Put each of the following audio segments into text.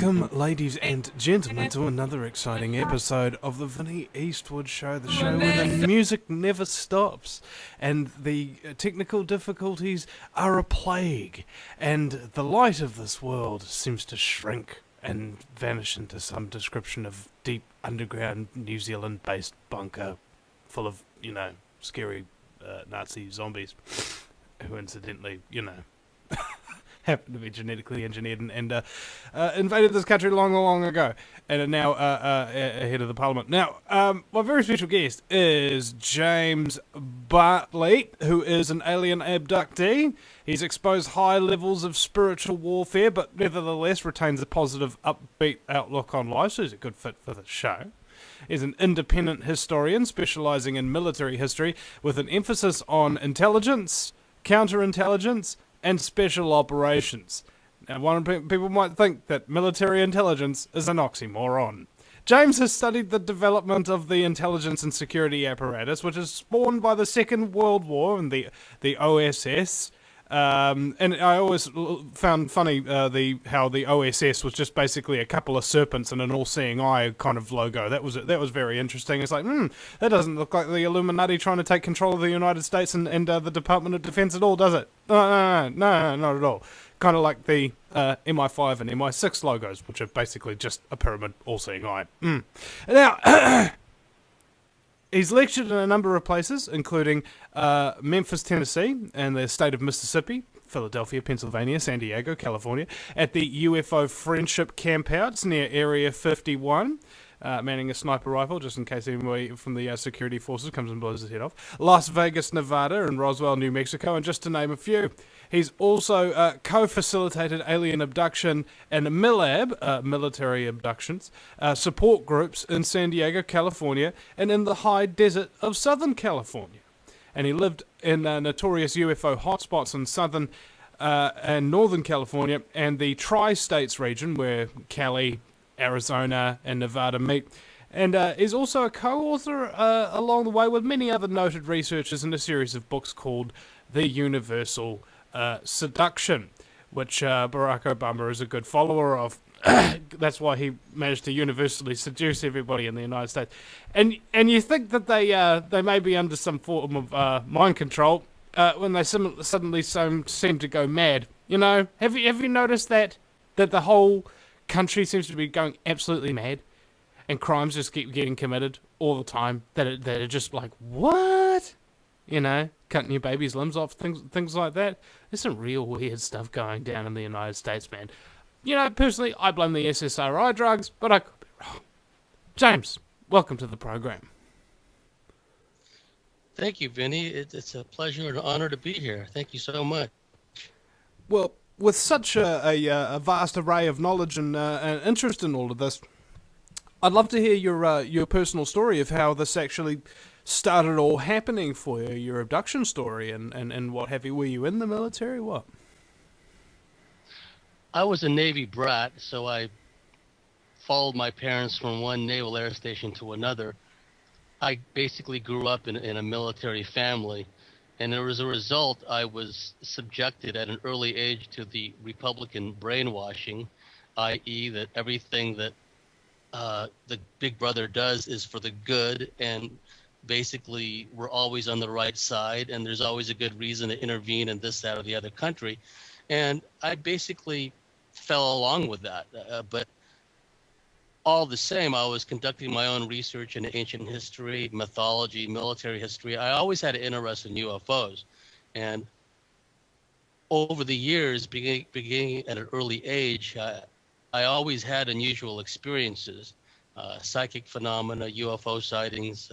Welcome, ladies and gentlemen, to another exciting episode of the Vinny Eastwood Show, the show where the music never stops, and the technical difficulties are a plague, and the light of this world seems to shrink and vanish into some description of deep underground New Zealand-based bunker full of, scary Nazi zombies, who incidentally, happened to be genetically engineered and invaded this country long ago and are now ahead of the parliament. Now, my very special guest is James Bartley, who is an alien abductee. He's exposed high levels of spiritual warfare, but nevertheless retains a positive, upbeat outlook on life, so he's a good fit for the show. He's an independent historian specialising in military history with an emphasis on intelligence, counterintelligence, and special operations. Now, people might think that military intelligence is an oxymoron. James has studied the development of the intelligence and security apparatus, which is spawned by the Second World War and the OSS. And I always found funny how the OSS was just basically a couple of serpents and an all-seeing eye kind of logo. That was very interesting. It's like, that doesn't look like the Illuminati trying to take control of the United States and the Department of Defense at all, does it? No, not at all. Kind of like the MI5 and MI6 logos, which are basically just a pyramid all-seeing eye. Now, he's lectured in a number of places, including Memphis, Tennessee, and the state of Mississippi, Philadelphia, Pennsylvania, San Diego, California, at the UFO Friendship Campouts near Area 51, manning a sniper rifle, just in case anybody from the security forces comes and blows his head off, Las Vegas, Nevada, and Roswell, New Mexico, and just to name a few. He's also co-facilitated alien abduction and MILAB, military abductions, support groups in San Diego, California, and in the high desert of Southern California. And he lived in notorious UFO hotspots in Southern and Northern California and the Tri-States region where Cali, Arizona, and Nevada meet. And is also a co-author along the way with many other noted researchers in a series of books called The Universal Seduction, which Barack Obama is a good follower of. That's why he managed to universally seduce everybody in the United States. And you think that they may be under some form of mind control when they suddenly seem to go mad. Have you noticed that the whole country seems to be going absolutely mad, and crimes just keep getting committed all the time? That are just like, what? Cutting your baby's limbs off, things like that. There's some real weird stuff going down in the United States, man. Personally, I blame the SSRI drugs, but I could be wrong. James, welcome to the program. Thank you, Vinny. It's a pleasure and honor to be here. Thank you so much. Well, with such a vast array of knowledge and interest in all of this, I'd love to hear your personal story of how this actually started all happening for you, your abduction story and what have you. Were you in the military? What? I was a Navy brat, so I followed my parents from one naval air station to another. I basically grew up in a military family, and as a result, I was subjected at an early age to the Republican brainwashing, i.e. that everything that the big brother does is for the good, and basically we're always on the right side, and there's always a good reason to intervene in this, that, or the other country. And I basically fell along with that. But all the same, I was conducting my own research in ancient history, mythology, military history. I always had an interest in UFOs. And over the years, beginning at an early age, I always had unusual experiences, psychic phenomena, UFO sightings.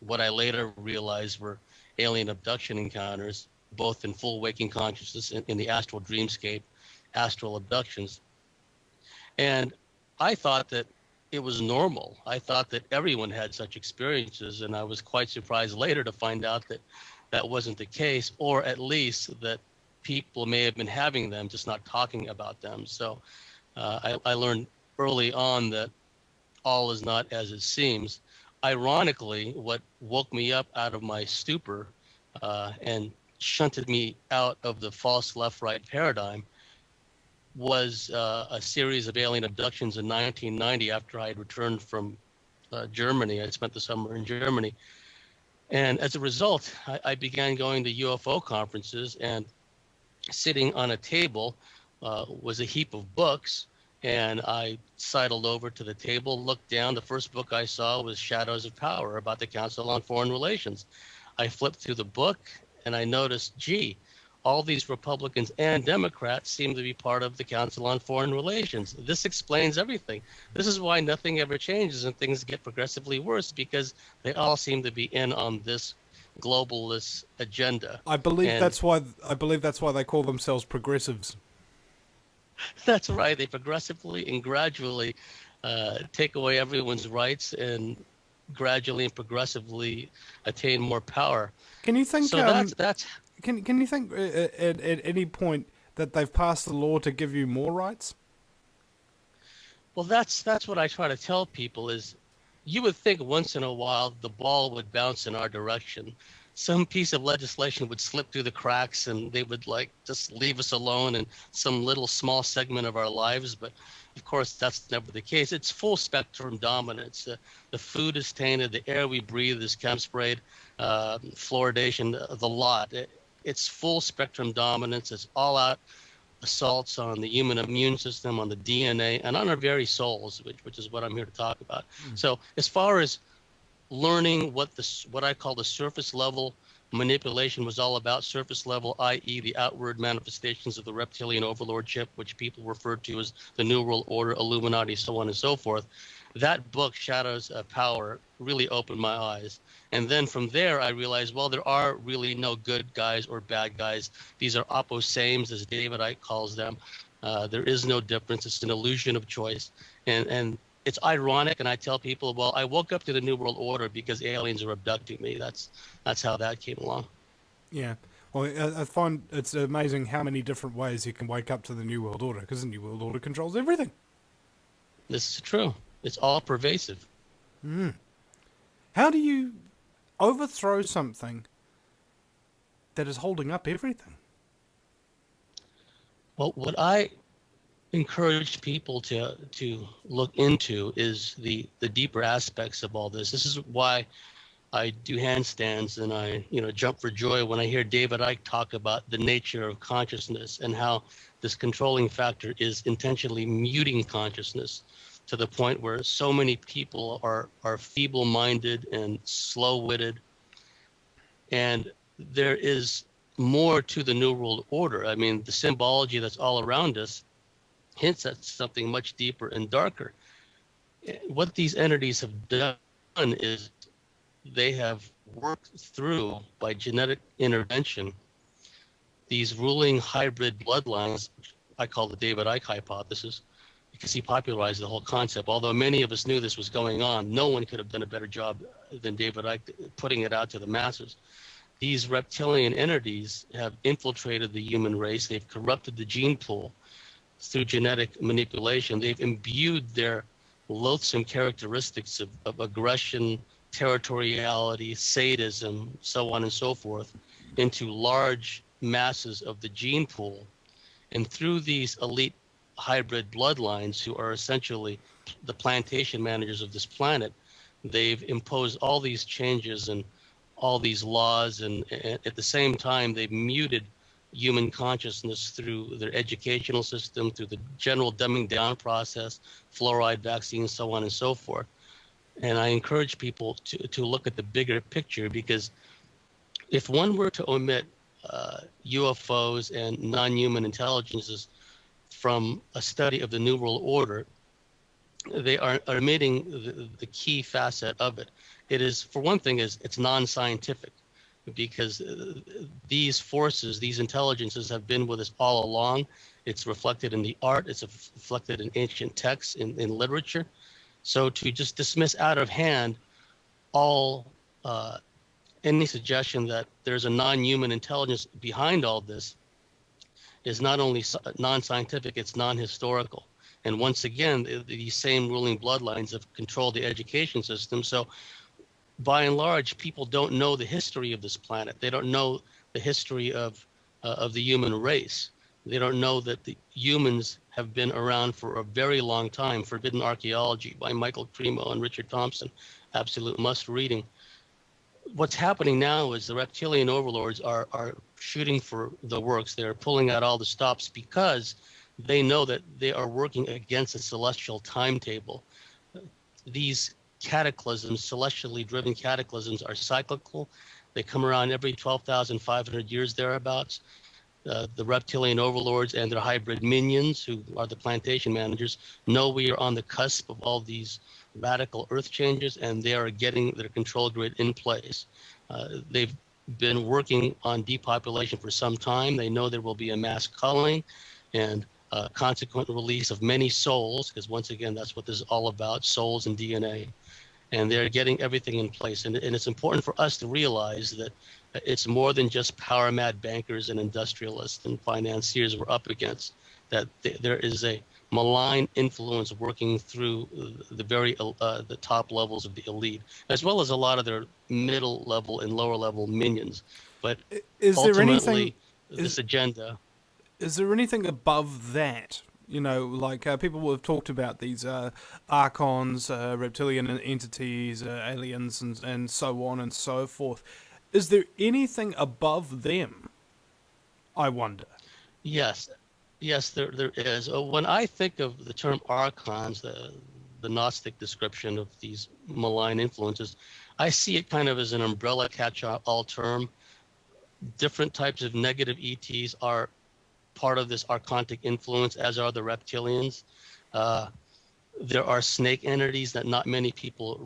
What I later realized were alien abduction encounters, both in full waking consciousness in the astral dreamscape, astral abductions. And I thought that it was normal. I thought that everyone had such experiences, and I was quite surprised later to find out that that wasn't the case, or at least that people may have been having them, just not talking about them. So I learned early on that all is not as it seems. Ironically, what woke me up out of my stupor and shunted me out of the false left-right paradigm was a series of alien abductions in 1990 after I had returned from Germany. I spent the summer in Germany. And as a result, I began going to UFO conferences, and sitting on a table was a heap of books. And I sidled over to the table, looked down. The first book I saw was Shadows of Power about the Council on Foreign Relations. I flipped through the book and I noticed, gee, all these Republicans and Democrats seem to be part of the Council on Foreign Relations. This explains everything. This is why nothing ever changes and things get progressively worse, because they all seem to be in on this globalist agenda. I believe that's why they call themselves progressives. That's right. They progressively and gradually take away everyone's rights and gradually and progressively attain more power. Can you think? So that's. Can you think at any point that they've passed the law to give you more rights? Well, that's what I try to tell people is, you would think once in a while the ball would bounce in our direction. Some piece of legislation would slip through the cracks and they would just leave us alone in some little small segment of our lives. But of course, that's never the case. It's full spectrum dominance. The food is tainted, the air we breathe is chem sprayed, fluoridation, the lot. It's full spectrum dominance. It's all out assaults on the human immune system, on the DNA, and on our very souls, which is what I'm here to talk about. So as far as learning what I call the surface level manipulation was all about, surface level, i.e. the outward manifestations of the reptilian overlordship, which people refer to as the New World Order, Illuminati, so on and so forth. That book, Shadows of Power, really opened my eyes. And then from there, I realized, well, there are really no good guys or bad guys. These are opposames, as David Icke calls them. There is no difference. It's an illusion of choice. And it's ironic, and I tell people, well, I woke up to the New World Order because aliens are abducting me. That's how that came along. Yeah. Well, I find it's amazing how many different ways you can wake up to the New World Order, because the New World Order controls everything. This is true. It's all pervasive. How do you overthrow something that is holding up everything? Well, what I encourage people to look into is the deeper aspects of all this. This is why I do handstands and I jump for joy when I hear David Icke talk about the nature of consciousness and how this controlling factor is intentionally muting consciousness to the point where so many people are feeble-minded and slow-witted. And there is more to the New World Order. I mean, the symbology that's all around us hints at something much deeper and darker. What these entities have done is they have worked through, by genetic intervention, these ruling hybrid bloodlines. I call the David Icke hypothesis, because he popularized the whole concept. Although many of us knew this was going on, no one could have done a better job than David Icke putting it out to the masses. These reptilian entities have infiltrated the human race. They've corrupted the gene pool through genetic manipulation. They've imbued their loathsome characteristics of aggression, territoriality, sadism, so on and so forth, into large masses of the gene pool. And through these elite hybrid bloodlines, who are essentially the plantation managers of this planet, they've imposed all these changes and all these laws, and at the same time they've muted human consciousness through their educational system, through the general dumbing down process, fluoride vaccines, so on and so forth. And I encourage people to look at the bigger picture, because if one were to omit UFOs and non-human intelligences from a study of the New World Order, they are omitting the key facet of it. It is, for one thing, it's non-scientific, because these forces, these intelligences have been with us all along. It's reflected in the art, it's reflected in ancient texts, in literature. So to just dismiss out of hand all any suggestion that there's a non-human intelligence behind all this is not only non-scientific, it's non-historical. And once again, these same ruling bloodlines have controlled the education system. So by and large, people don't know the history of this planet. They don't know the history of the human race. They don't know that the humans have been around for a very long time. Forbidden Archaeology by Michael Cremo and Richard Thompson, absolute must reading. What's happening now is the reptilian overlords are shooting for the works. They're pulling out all the stops because they know that they are working against a celestial timetable. These cataclysms, celestially driven cataclysms, are cyclical. They come around every 12,500 years thereabouts. The reptilian overlords and their hybrid minions, who are the plantation managers, know we are on the cusp of all these radical earth changes, and they are getting their control grid in place. They've been working on depopulation for some time. They know there will be a mass culling and consequent release of many souls, because once again, that's what this is all about, souls and DNA. And they're getting everything in place. And it's important for us to realize that it's more than just power mad bankers and industrialists and financiers we're up against, that there is a malign influence working through the top levels of the elite, as well as a lot of their middle level and lower level minions. But is there anything, this agenda. Is there anything above that? You know, like people have talked about these archons, reptilian entities, aliens, and so on and so forth. Is there anything above them? I wonder. Yes, there is. When I think of the term archons, the Gnostic description of these malign influences, I see it kind of as an umbrella catch-all term. Different types of negative ETs are part of this archontic influence, as are the reptilians. There are snake entities that not many people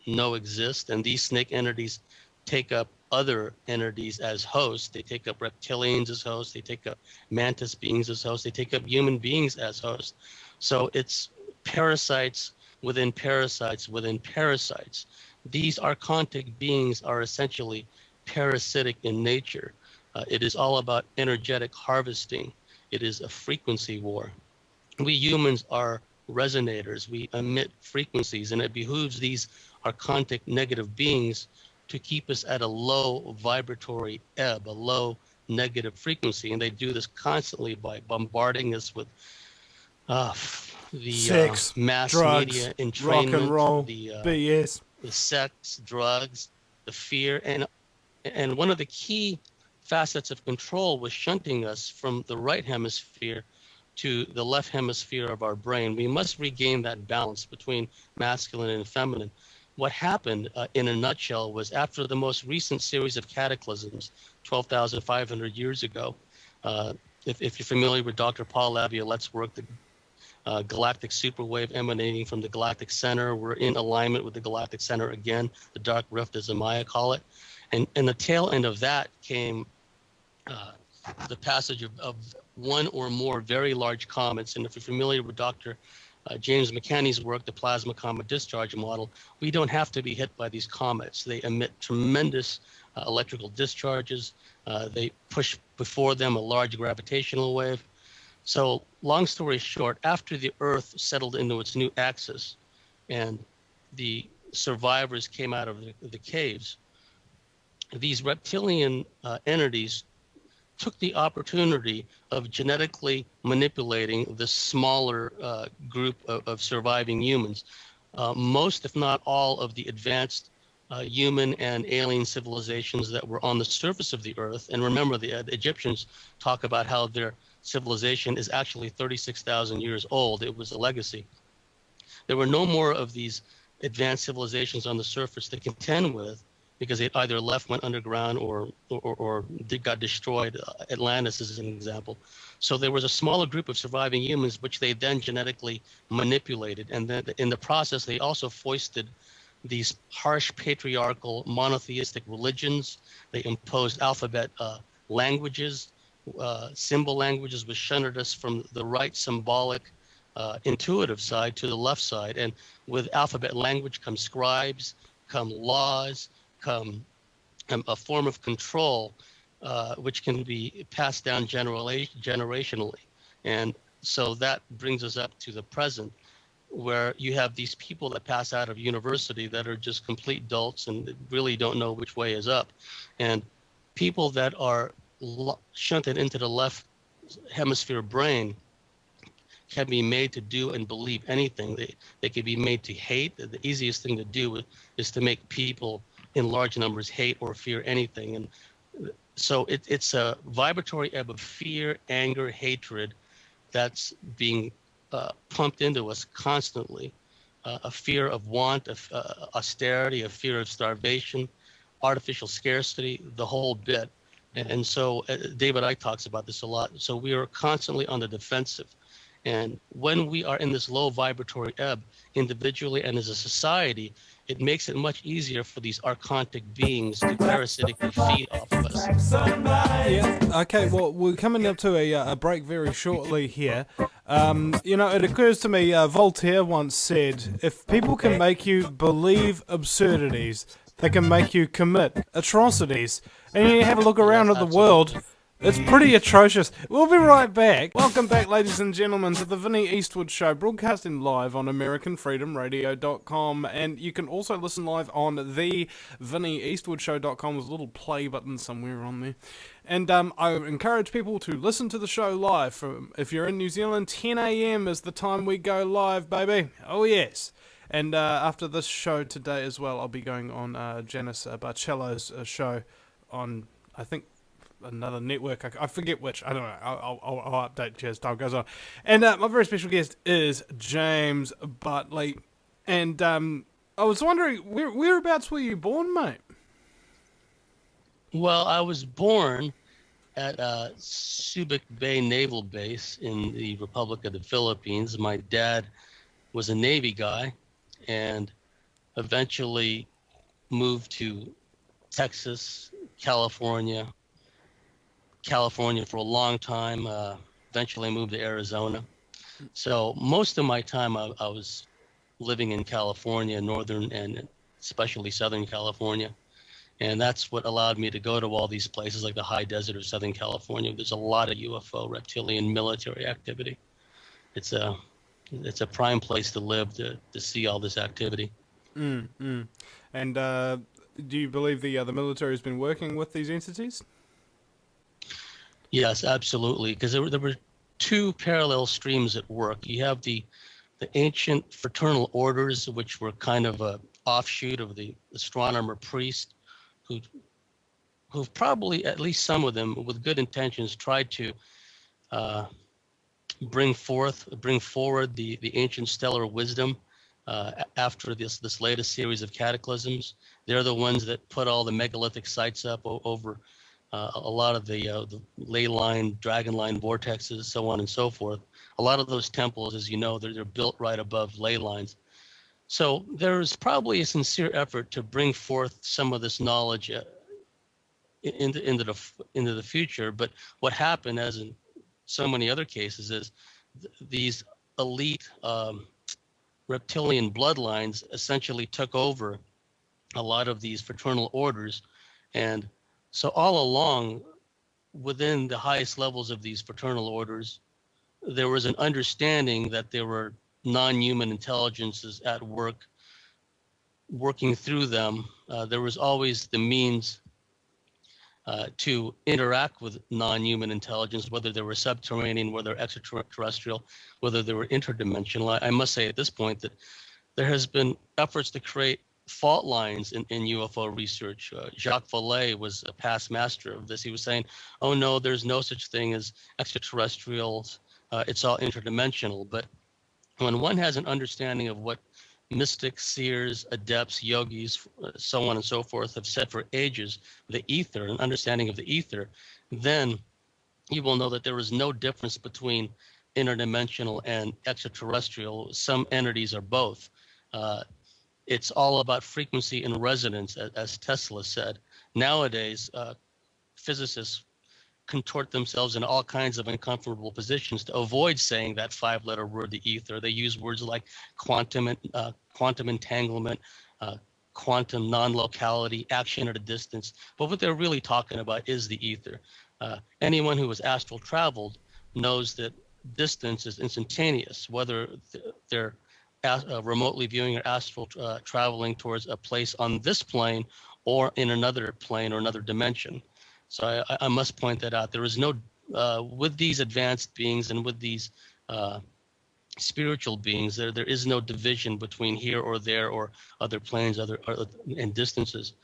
know exist, and these snake entities take up other entities as hosts. They take up reptilians as hosts. They take up mantis beings as hosts. They take up human beings as hosts. So it's parasites within parasites within parasites. These archontic beings are essentially parasitic in nature. It is all about energetic harvesting. It is a frequency war. We humans are resonators. We emit frequencies, and it behooves these archontic negative beings to keep us at a low vibratory ebb, a low negative frequency. And they do this constantly by bombarding us with sex, mass drugs, media entrainment, rock and roll, BS, the sex, drugs, the fear. And one of the key facets of control was shunting us from the right hemisphere to the left hemisphere of our brain. We must regain that balance between masculine and feminine. What happened, in a nutshell, was after the most recent series of cataclysms, 12,500 years ago, if you're familiar with Dr. Paul Laviolette's work, the galactic superwave emanating from the galactic center, we're in alignment with the galactic center again, the dark rift, as the Maya call it. And the tail end of that came the passage of one or more very large comets. And if you're familiar with Dr. James McCanney's work, the plasma comet discharge model, we don't have to be hit by these comets. They emit tremendous electrical discharges. They push before them a large gravitational wave. So long story short, after the Earth settled into its new axis and the survivors came out of the caves, these reptilian entities took the opportunity of genetically manipulating the smaller group of surviving humans. Most, if not all, of the advanced human and alien civilizations that were on the surface of the Earth. And remember, the Egyptians talk about how their civilization is actually 36,000 years old. It was a legacy. There were no more of these advanced civilizations on the surface to contend with, because they either left, went underground, or got destroyed. Atlantis is an example. So there was a smaller group of surviving humans, which they then genetically manipulated. And then in the process, they also foisted these harsh patriarchal monotheistic religions. They imposed alphabet languages, symbol languages, which shunted us from the right symbolic intuitive side to the left side. And with alphabet language come scribes, come laws, come a form of control, which can be passed down generationally. And so that brings us up to the present, where you have these people that pass out of university that are just complete dolts and really don't know which way is up. And people that are shunted into the left hemisphere brain can be made to do and believe anything. They can be made to hate. The easiest thing to do is to make people in large numbers hate or fear anything. And so it's a vibratory ebb of fear, anger, hatred that's being pumped into us constantly. A fear of want, of austerity, a fear of starvation, artificial scarcity, the whole bit. And so David Icke talks about this a lot. So we are constantly on the defensive. And when we are in this low vibratory ebb, individually and as a society, it makes it much easier for these archontic beings to parasitically feed off of us. Yeah. Okay. Well, we're coming up to a break very shortly here. It occurs to me, Voltaire once said, if people can make you believe absurdities, they can make you commit atrocities. And you have a look around at the world, it's pretty atrocious. We'll be right back. Welcome back, ladies and gentlemen, to the Vinnie Eastwood Show, broadcasting live on AmericanFreedomRadio.com, and you can also listen live on the VinnieEastwoodShow.com. There's a little play button somewhere on there. And I encourage people to listen to the show live. If you're in New Zealand, 10 a.m. is the time we go live, baby. Oh, yes. And after this show today as well, I'll be going on Janice Barcello's show on, I think, another network. I forget which. I don't know. I'll update you as time goes on. And my very special guest is James Bartley. And I was wondering, whereabouts were you born, mate? Well, I was born at Subic Bay Naval Base in the Republic of the Philippines. My dad was a Navy guy and eventually moved to Texas, California for a long time, eventually moved to Arizona. So most of my time I was living in California, northern and especially Southern California. And that's what allowed me to go to all these places like the high desert of Southern California. There's a lot of UFO, reptilian military activity. It's a prime place to live, to see all this activity. And do you believe the military has been working with these entities? Yes, absolutely. Because there were two parallel streams at work. You have the ancient fraternal orders, which were kind of a offshoot of the astronomer priest, who've probably, at least some of them, with good intentions, tried to bring forward the ancient stellar wisdom after this latest series of cataclysms. They're the ones that put all the megalithic sites up over a lot of the ley line, dragon line vortexes, so on and so forth. A lot of those temples, as you know, they're built right above ley lines. So there's probably a sincere effort to bring forth some of this knowledge into the future. But what happened, as in so many other cases, is these elite reptilian bloodlines essentially took over a lot of these fraternal orders. And so all along, within the highest levels of these fraternal orders, there was an understanding that there were non-human intelligences at work, working through them. There was always the means to interact with non-human intelligence, whether they were subterranean, whether extraterrestrial, whether they were interdimensional. I must say at this point that there has been efforts to create fault lines in UFO research. Jacques Vallée was a past master of this. He was saying, oh no, there's no such thing as extraterrestrials. It's all interdimensional. But when one has an understanding of what mystics, seers, adepts, yogis, so on and so forth have said for ages, the ether, an understanding of the ether, then you will know that there is no difference between interdimensional and extraterrestrial. Some entities are both. It's all about frequency and resonance, as Tesla said. Nowadays, physicists contort themselves in all kinds of uncomfortable positions to avoid saying that five-letter word, the ether. They use words like quantum entanglement, quantum non-locality, action at a distance. But what they're really talking about is the ether. Anyone who has astral traveled knows that distance is instantaneous, whether they're remotely viewing or astral traveling towards a place on this plane or in another plane or another dimension. So I must point that out. There is no with these advanced beings and with these spiritual beings, there is no division between here or there or other planes, and distances.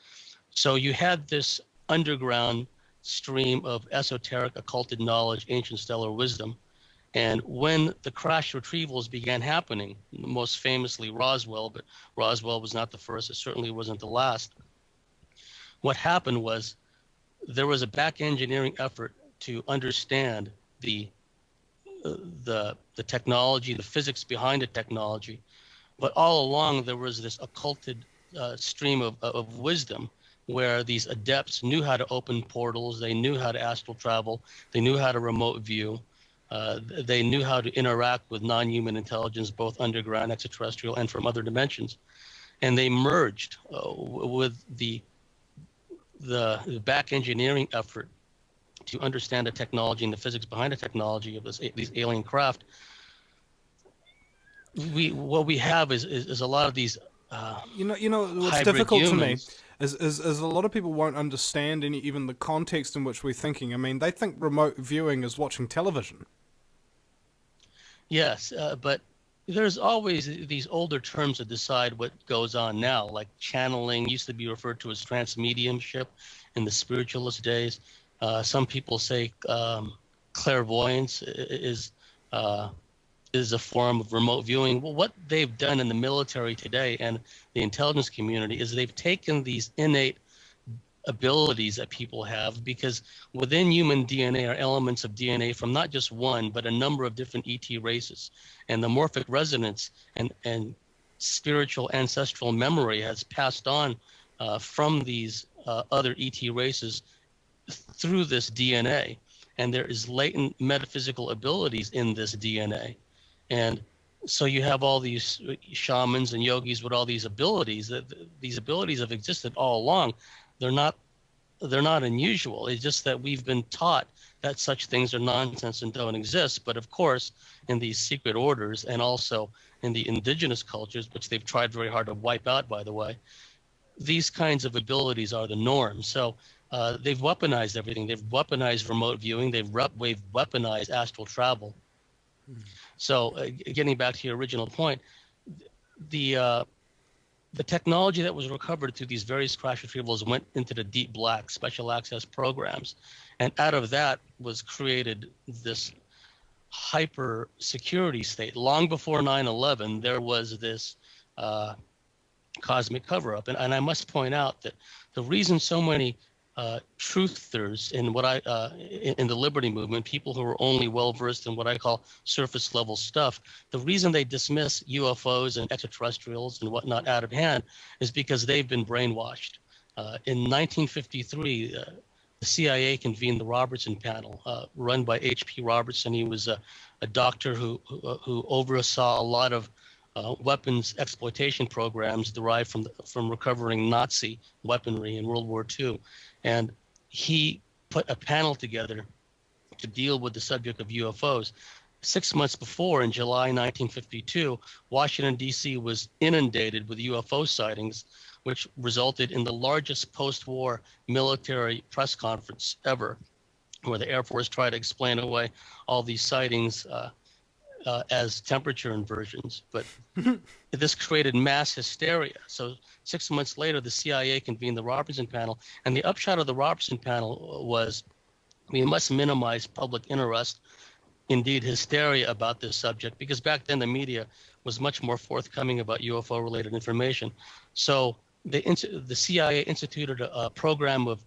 So you had this underground stream of esoteric, occulted knowledge, ancient stellar wisdom. And when the crash retrievals began happening, most famously Roswell, but Roswell was not the first, it certainly wasn't the last. What happened was there was a back engineering effort to understand the technology, the physics behind the technology. But all along, there was this occulted stream of wisdom where these adepts knew how to open portals, they knew how to astral travel, they knew how to remote view, they knew how to interact with non-human intelligence, both underground, extraterrestrial, and from other dimensions. And they merged with the back engineering effort to understand the technology and the physics behind the technology of these alien craft. What we have is a lot of these you know what's difficult humans. To me is a lot of people won't understand even the context in which we're thinking. I mean, they think remote viewing is watching television. Yes, but there's always these older terms that decide what goes on now, like channeling used to be referred to as transmediumship in the spiritualist days. Some people say clairvoyance is a form of remote viewing. Well, what they've done in the military today and the intelligence community is they've taken these innate abilities that people have, because within human DNA are elements of DNA from not just one, but a number of different ET races. And the morphic resonance and spiritual ancestral memory has passed on from these other ET races through this DNA. And there is latent metaphysical abilities in this DNA. And so you have all these shamans and yogis with all these abilities. These abilities have existed all along. They're not unusual. It's just that we've been taught that such things are nonsense and don't exist. But of course, in these secret orders and also in the indigenous cultures, which they've tried very hard to wipe out, by the way, these kinds of abilities are the norm. So they've weaponized everything. They've weaponized remote viewing. They've weaponized astral travel. So getting back to your original point, the technology that was recovered through these various crash retrievals went into the deep black special access programs. And out of that was created this hyper security state. Long before 9/11, there was this cosmic cover-up. And I must point out that the reason so many truthers in in the liberty movement, people who are only well-versed in what I call surface level stuff, the reason they dismiss UFOs and extraterrestrials and whatnot out of hand is because they've been brainwashed. In 1953, the CIA convened the Robertson Panel, run by H.P. Robertson. He was a doctor who oversaw a lot of weapons exploitation programs derived from recovering Nazi weaponry in World War II. And he put a panel together to deal with the subject of UFOs. 6 months before, in July 1952, Washington, D.C. was inundated with UFO sightings, which resulted in the largest post-war military press conference ever, where the Air Force tried to explain away all these sightings as temperature inversions. But this created mass hysteria. So 6 months later, the CIA convened the Robertson Panel. And the upshot of the Robertson Panel was we must minimize public interest, indeed hysteria about this subject, because back then the media was much more forthcoming about UFO-related information. So the CIA instituted a program of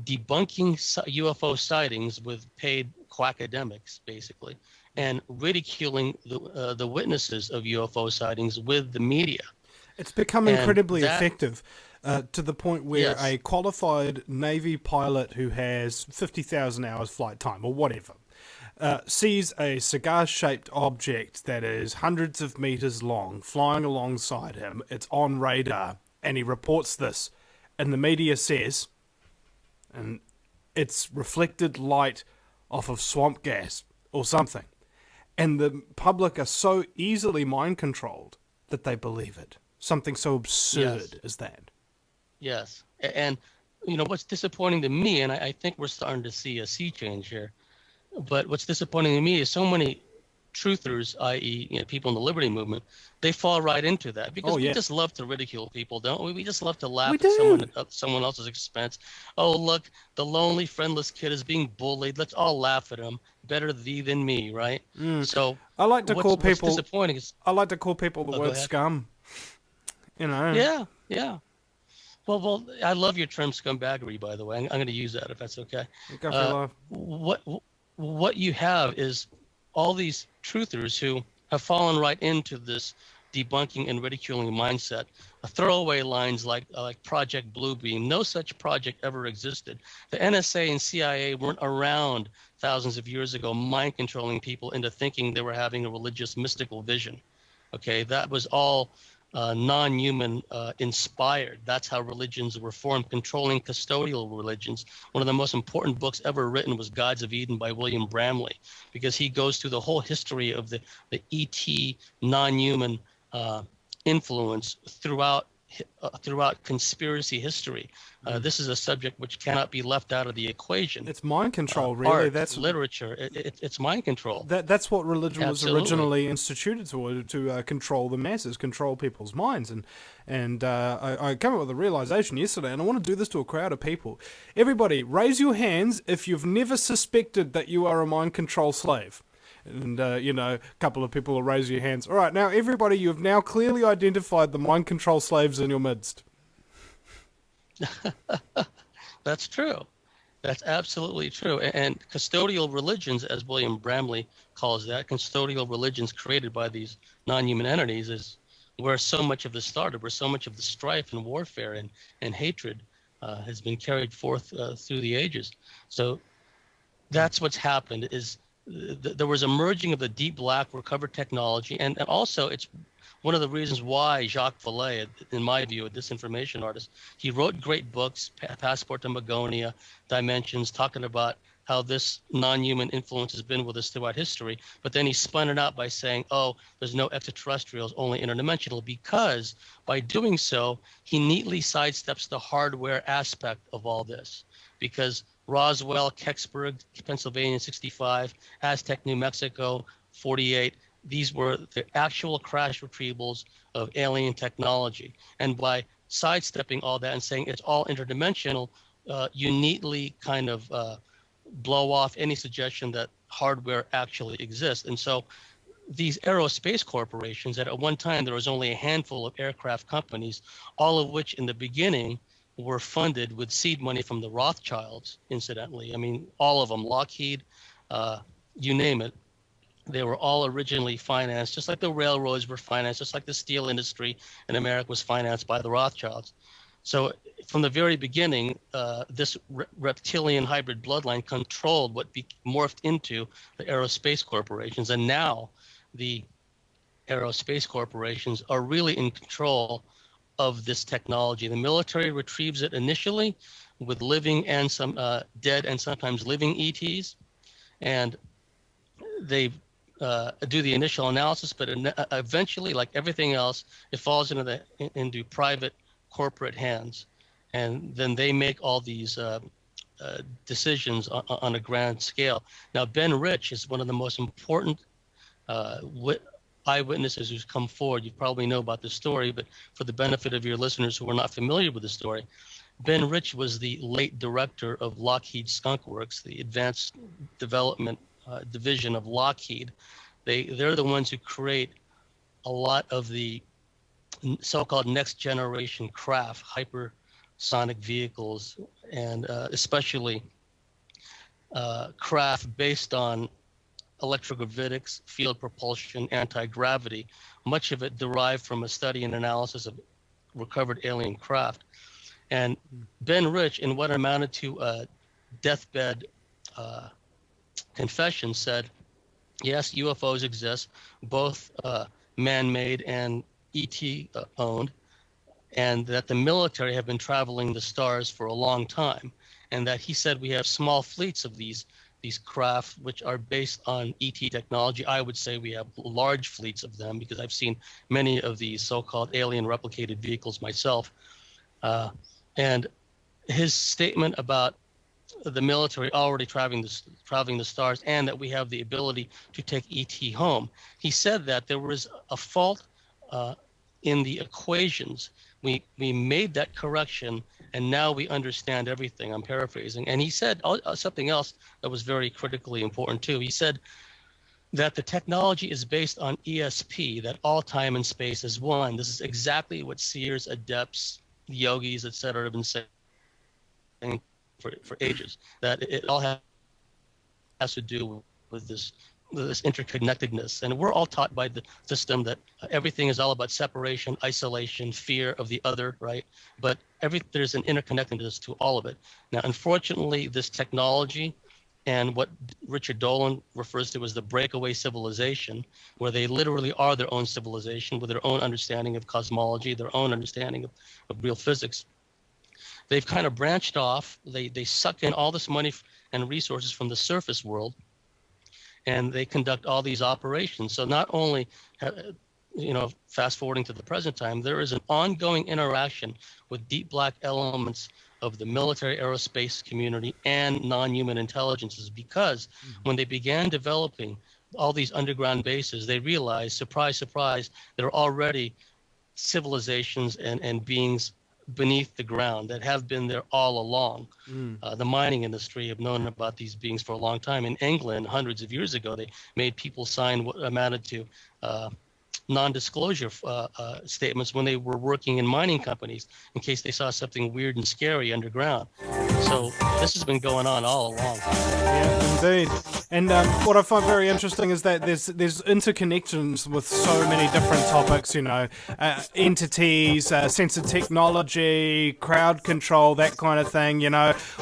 debunking UFO sightings with paid quackademics, basically, and ridiculing the witnesses of UFO sightings with the media. It's become incredibly effective to the point where Yes. a qualified Navy pilot who has 50,000 hours flight time or whatever sees a cigar-shaped object that is hundreds of meters long flying alongside him. It's on radar, and he reports this, and the media says, and it's reflected light off of swamp gas or something. And the public are so easily mind-controlled that they believe it. Something so absurd as that. Yes. And, you know, what's disappointing to me, and I think we're starting to see a sea change here, But what's disappointing to me is so many truthers, i.e., people in the liberty movement, they fall right into that because Oh we yeah, just love to ridicule people, don't we? We just love to we laugh at do. someone else's expense. Oh, look, the lonely, friendless kid is being bullied. Let's all laugh at him. Better thee than me, right? Mm. So I like to call what's people. disappointing is, I like to call people the oh, go word ahead. scum. You know. Yeah, yeah. Well, I love your term scumbaggery, by the way. I'm going to use that if that's okay. Go for your Uh, life. what what you have is all these truthers who have fallen right into this debunking and ridiculing mindset. Throwaway lines like Project Bluebeam. No such project ever existed. The NSA and CIA weren't around thousands of years ago, mind controlling people into thinking they were having a religious mystical vision. Okay, that was all non-human inspired. That's how religions were formed, controlling custodial religions. One of the most important books ever written was Gods of Eden by William Bramley, because he goes through the whole history of the ET non-human influence throughout conspiracy history. This is a subject which cannot be left out of the equation. It's mind control, really. Art, That's literature, it's mind control. that's what religion was Absolutely. originally instituted to control the masses, control people's minds, and I came up with a realization yesterday, and I want to do this to a crowd of people. Everybody, raise your hands if you've never suspected that you are a mind control slave. And, a couple of people will raise your hands. All right, now, everybody, you have now clearly identified the mind control slaves in your midst. That's true. That's absolutely true. And custodial religions, as William Bramley calls that, custodial religions created by these non-human entities is where so much of this started, where so much of the strife and warfare and hatred has been carried forth through the ages. So that's what's happened is there was a merging of the deep black recovered technology. And also it's one of the reasons why Jacques Vallée, in my view, a disinformation artist, he wrote great books, Passport to Magonia, Dimensions, talking about how this non-human influence has been with us throughout history. But then he spun it out by saying, oh, there's no extraterrestrials, only interdimensional, because by doing so, he neatly sidesteps the hardware aspect of all this. Because Roswell, Kecksburg, Pennsylvania, 65, Aztec, New Mexico, 48, these were the actual crash retrievals of alien technology. And by sidestepping all that and saying it's all interdimensional, you neatly kind of blow off any suggestion that hardware actually exists. And so these aerospace corporations, that at one time there was only a handful of aircraft companies, all of which in the beginning were funded with seed money from the Rothschilds, incidentally. I mean, all of them, Lockheed, you name it. They were all originally financed, just like the railroads were financed, just like the steel industry in America was financed by the Rothschilds. So from the very beginning, this reptilian hybrid bloodline controlled what morphed into the aerospace corporations. And now the aerospace corporations are really in control of this technology. The military retrieves it initially with living and some dead and sometimes living ETs. And they do the initial analysis, but eventually, like everything else, it falls into private corporate hands. And then they make all these decisions on a grand scale. Now, Ben Rich is one of the most important eyewitnesses who's come forward. You probably know about this story, but for the benefit of your listeners who are not familiar with the story, Ben Rich was the late director of Lockheed Skunk Works, the advanced development division of Lockheed. They're the ones who create a lot of the so-called next generation craft, hypersonic vehicles, and especially craft based on electrogravitics, field propulsion, anti-gravity, much of it derived from a study and analysis of recovered alien craft. And Ben Rich, in what amounted to a deathbed confession, said, yes, UFOs exist, both man-made and ET owned, and that the military have been traveling the stars for a long time, and that he said we have small fleets of these craft which are based on ET technology. I would say we have large fleets of them because I've seen many of these so-called alien replicated vehicles myself. And his statement about the military already traveling traveling the stars, and that we have the ability to take ET home. He said that there was a fault in the equations. We made that correction, and now we understand everything. I'm paraphrasing. And he said something else that was very critically important too. He said that the technology is based on ESP, that all time and space is one. This is exactly what seers, adepts, yogis, etc. have been saying for ages, that it all has to do with this interconnectedness. And we're all taught by the system that everything is all about separation, isolation, fear of the other, right? But there's an interconnectedness to all of it. Now, unfortunately, this technology and what Richard Dolan refers to as the breakaway civilization, where they literally are their own civilization with their own understanding of cosmology, their own understanding of real physics. They've kind of branched off. They suck in all this money and resources from the surface world, and they conduct all these operations. So not only, fast forwarding to the present time, there is an ongoing interaction with deep black elements of the military aerospace community and non-human intelligences, because when they began developing all these underground bases, they realized, surprise, surprise, there are already civilizations and beings beneath the ground that have been there all along. The mining industry have known about these beings for a long time. In England, hundreds of years ago, they made people sign what amounted to non-disclosure statements when they were working in mining companies in case they saw something weird and scary underground. So this has been going on all along. Yeah, indeed. And what I find very interesting is that there's interconnections with so many different topics, entities, sense of technology, crowd control, that kind of thing,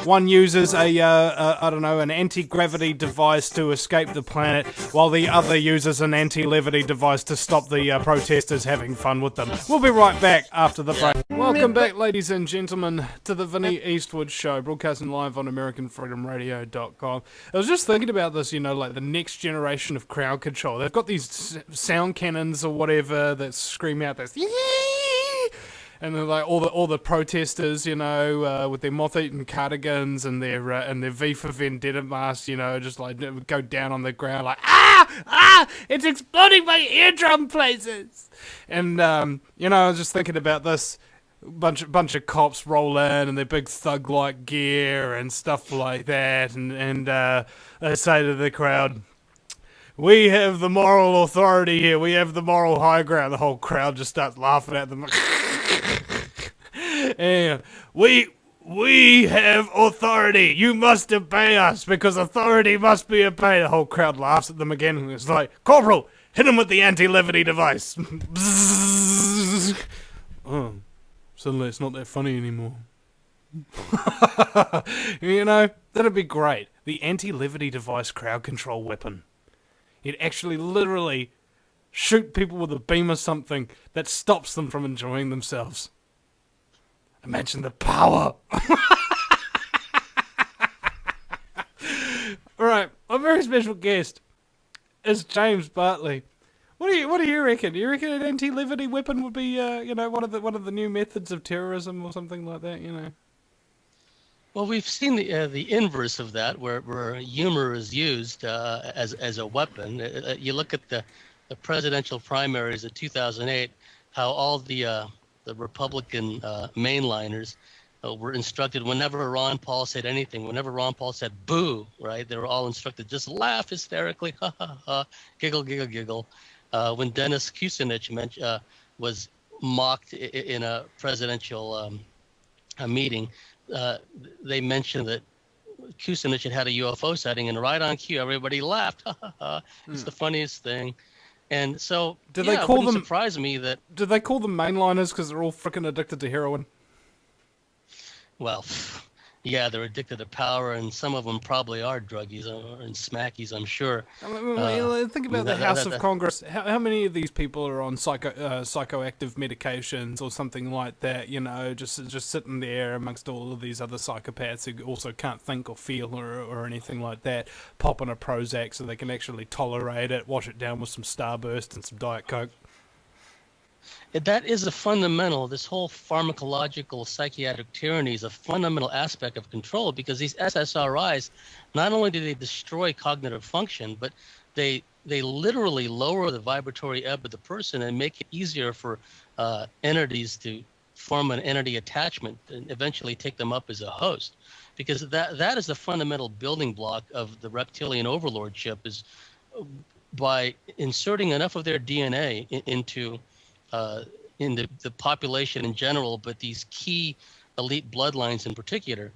One uses an anti-gravity device to escape the planet, while the other uses an anti-levity device to stop the protesters having fun with them. We'll be right back after the break. Welcome back, ladies and gentlemen, to the Vinnie Eastwood Show, broadcasting live on AmericanFreedomRadio.com. I was just thinking about this, like the next generation of crowd control. They've got these sound cannons or whatever that scream out this, and they're like all the protesters, with their moth-eaten cardigans and their V for Vendetta masks, just like go down on the ground like it's exploding my eardrum places. And I was just thinking about this. Bunch of cops roll in and their big thug-like gear and stuff like that, and they say to the crowd, "We have the moral authority here. We have the moral high ground." The whole crowd just starts laughing at them. And we have authority. You must obey us because authority must be obeyed. The whole crowd laughs at them again, and it's like, "Corporal, hit him with the anti-levity device." Oh. Suddenly it's not that funny anymore. That'd be great. The anti-levity device crowd control weapon. You'd actually literally shoot people with a beam or something that stops them from enjoying themselves. Imagine the power. Alright, our very special guest is James Bartley. What do you reckon? Do you reckon an anti-levity weapon would be, one of the new methods of terrorism or something like that? Well, we've seen the inverse of that, where humor is used as a weapon. You look at the presidential primaries of 2008, how all the Republican mainliners were instructed whenever Ron Paul said anything, whenever Ron Paul said "boo," right? They were all instructed just laugh hysterically, ha ha ha, giggle giggle giggle. When Dennis Kucinich was mocked in a presidential meeting, they mentioned that Kucinich had a UFO sighting, and right on cue, everybody laughed. Ha ha ha! It's the funniest thing. And so, did they call them? Surprise me that. Did they call them mainliners because they're all freaking addicted to heroin? Well, yeah, they're addicted to power, and some of them probably are druggies and smackies, I'm sure. Think about the House of Congress. How many of these people are on psychoactive medications or something like that? Just sitting there amongst all of these other psychopaths who also can't think or feel or anything like that, popping a Prozac so they can actually tolerate it, wash it down with some Starburst and some Diet Coke. That is a fundamental, this whole pharmacological psychiatric tyranny is a fundamental aspect of control, because these SSRIs, not only do they destroy cognitive function, but they literally lower the vibratory ebb of the person and make it easier for entities to form an entity attachment and eventually take them up as a host. Because that is the fundamental building block of the reptilian overlordship, is by inserting enough of their DNA into in the population in general, but these key elite bloodlines in particular,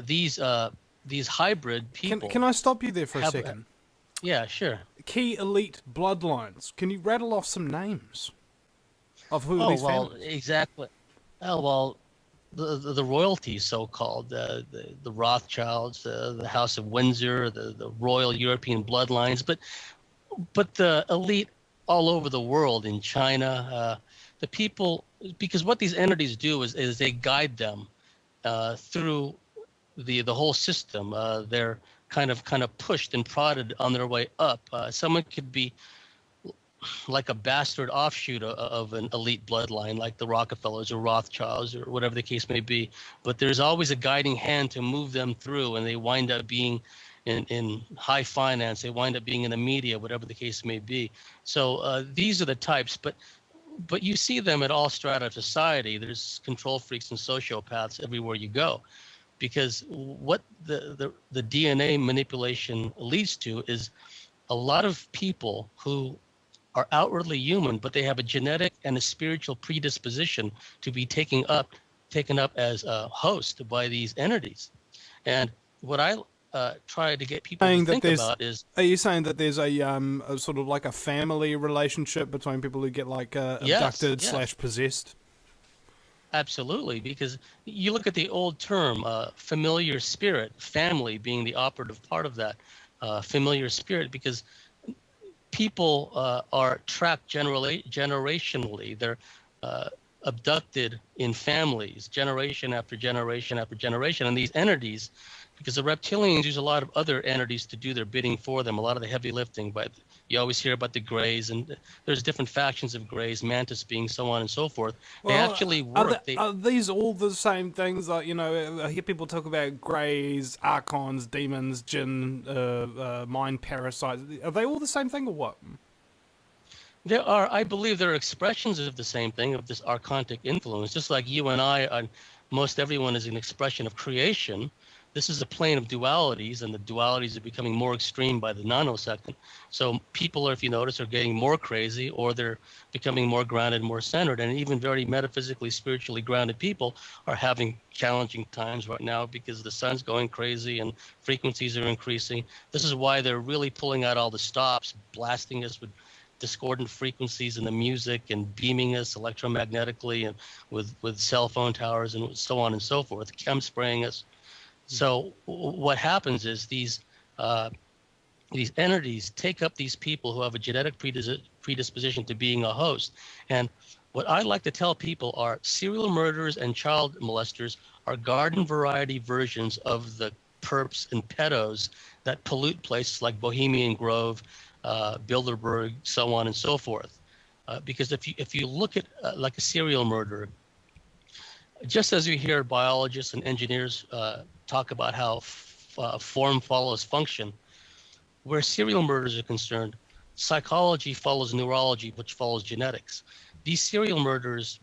these hybrid people. Can I stop you there for a have, second? Yeah, sure. Key elite bloodlines. Can you rattle off some names of who these families? Exactly. Oh well, the royalties, so-called, the Rothschilds, the House of Windsor, the royal European bloodlines, but the elite all over the world, in China, the people, because what these entities do is they guide them through the whole system. They're kind of pushed and prodded on their way up. Someone could be like a bastard offshoot of an elite bloodline, like the Rockefellers or Rothschilds or whatever the case may be. But there's always a guiding hand to move them through, and they wind up being in high finance. They wind up being in the media, whatever the case may be. So these are the types, but you see them at all strata of society. There's control freaks and sociopaths everywhere you go, because what the DNA manipulation leads to is a lot of people who are outwardly human, but they have a genetic and a spiritual predisposition to be taken up as a host by these entities. And what I try to get people to think about is... Are you saying that there's a sort of like a family relationship between people who get like abducted / possessed? Absolutely, because you look at the old term, familiar spirit, family being the operative part of that, familiar spirit, because people are tracked generationally. They're abducted in families, generation after generation after generation. And these entities, because the reptilians use a lot of other entities to do their bidding for them, a lot of the heavy lifting, but you always hear about the Greys, and there's different factions of Greys, Mantis being, so on and so forth. They actually work. Are these all the same things? Like, you know, I hear people talk about Greys, Archons, Demons, Jinn, Mind Parasites. Are they all the same thing or what? I believe there are expressions of the same thing, of this archontic influence. Just like you and I, most everyone is an expression of creation. This is a plane of dualities, and the dualities are becoming more extreme by the nanosecond. So people, if you notice, are getting more crazy, or they're becoming more grounded, more centered. And even very metaphysically, spiritually grounded people are having challenging times right now, because the sun's going crazy and frequencies are increasing. This is why they're really pulling out all the stops, blasting us with discordant frequencies in the music and beaming us electromagnetically and with cell phone towers and so on and so forth, chem spraying us. So what happens is these entities take up these people who have a genetic predisposition to being a host. And what I like to tell people are serial murderers and child molesters are garden variety versions of the perps and pedos that pollute places like Bohemian Grove, Bilderberg, so on and so forth. Because if you look at like a serial murderer, just as you hear biologists and engineers talk about how form follows function, where serial murders are concerned, psychology follows neurology, which follows genetics. These serial murderers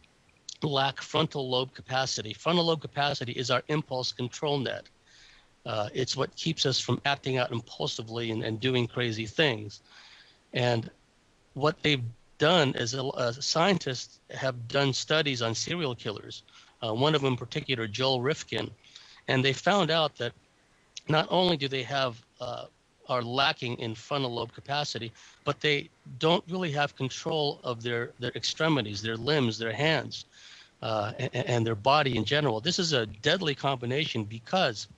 lack frontal lobe capacity. Frontal lobe capacity is our impulse control net. It's what keeps us from acting out impulsively and doing crazy things. And what they've done is scientists have done studies on serial killers, one of them in particular, Joel Rifkin, and they found out that not only do they are lacking in frontal lobe capacity, but they don't really have control of their extremities, their limbs, their hands, and their body in general. This is a deadly combination, because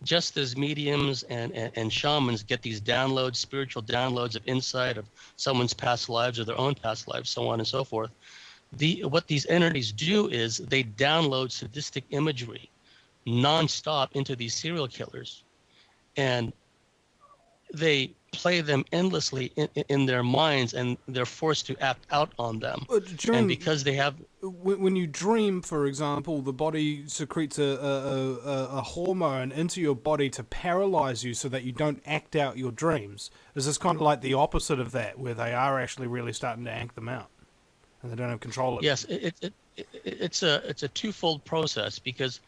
just as mediums and shamans get these downloads, spiritual downloads of insight of someone's past lives or their own past lives, so on and so forth, what these entities do is they download sadistic imagery nonstop into these serial killers, and they play them endlessly in their minds, and they're forced to act out on them. And because they have... When you dream, for example, the body secretes a hormone into your body to paralyze you so that you don't act out your dreams. Is this kind of like the opposite of that, where they are actually really starting to act them out and they don't have control of it? Yes, it's a twofold process, because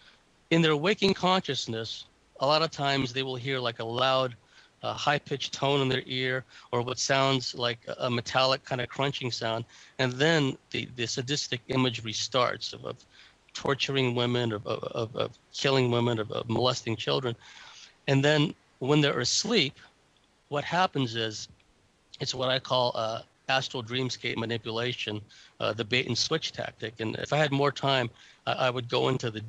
in their waking consciousness, a lot of times they will hear like a loud, high-pitched tone in their ear, or what sounds like a metallic kind of crunching sound, and then the sadistic imagery starts of torturing women, of killing women, of molesting children. And then when they're asleep, what happens is, it's what I call astral dreamscape manipulation, the bait and switch tactic. And if I had more time, I would go into the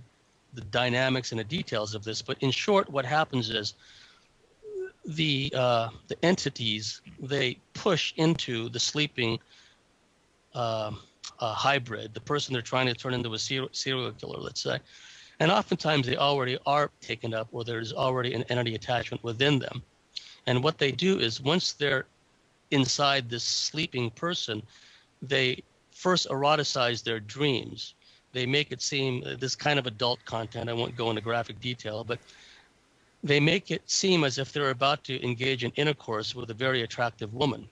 dynamics and the details of this. But in short, what happens is, the entities, they push into the sleeping hybrid, the person they're trying to turn into a serial killer, let's say. And oftentimes they already are taken up, or there's already an entity attachment within them. And what they do is, once they're inside this sleeping person, they first eroticize their dreams. They make it seem, this kind of adult content, I won't go into graphic detail, but they make it seem as if they're about to engage in intercourse with a very attractive woman.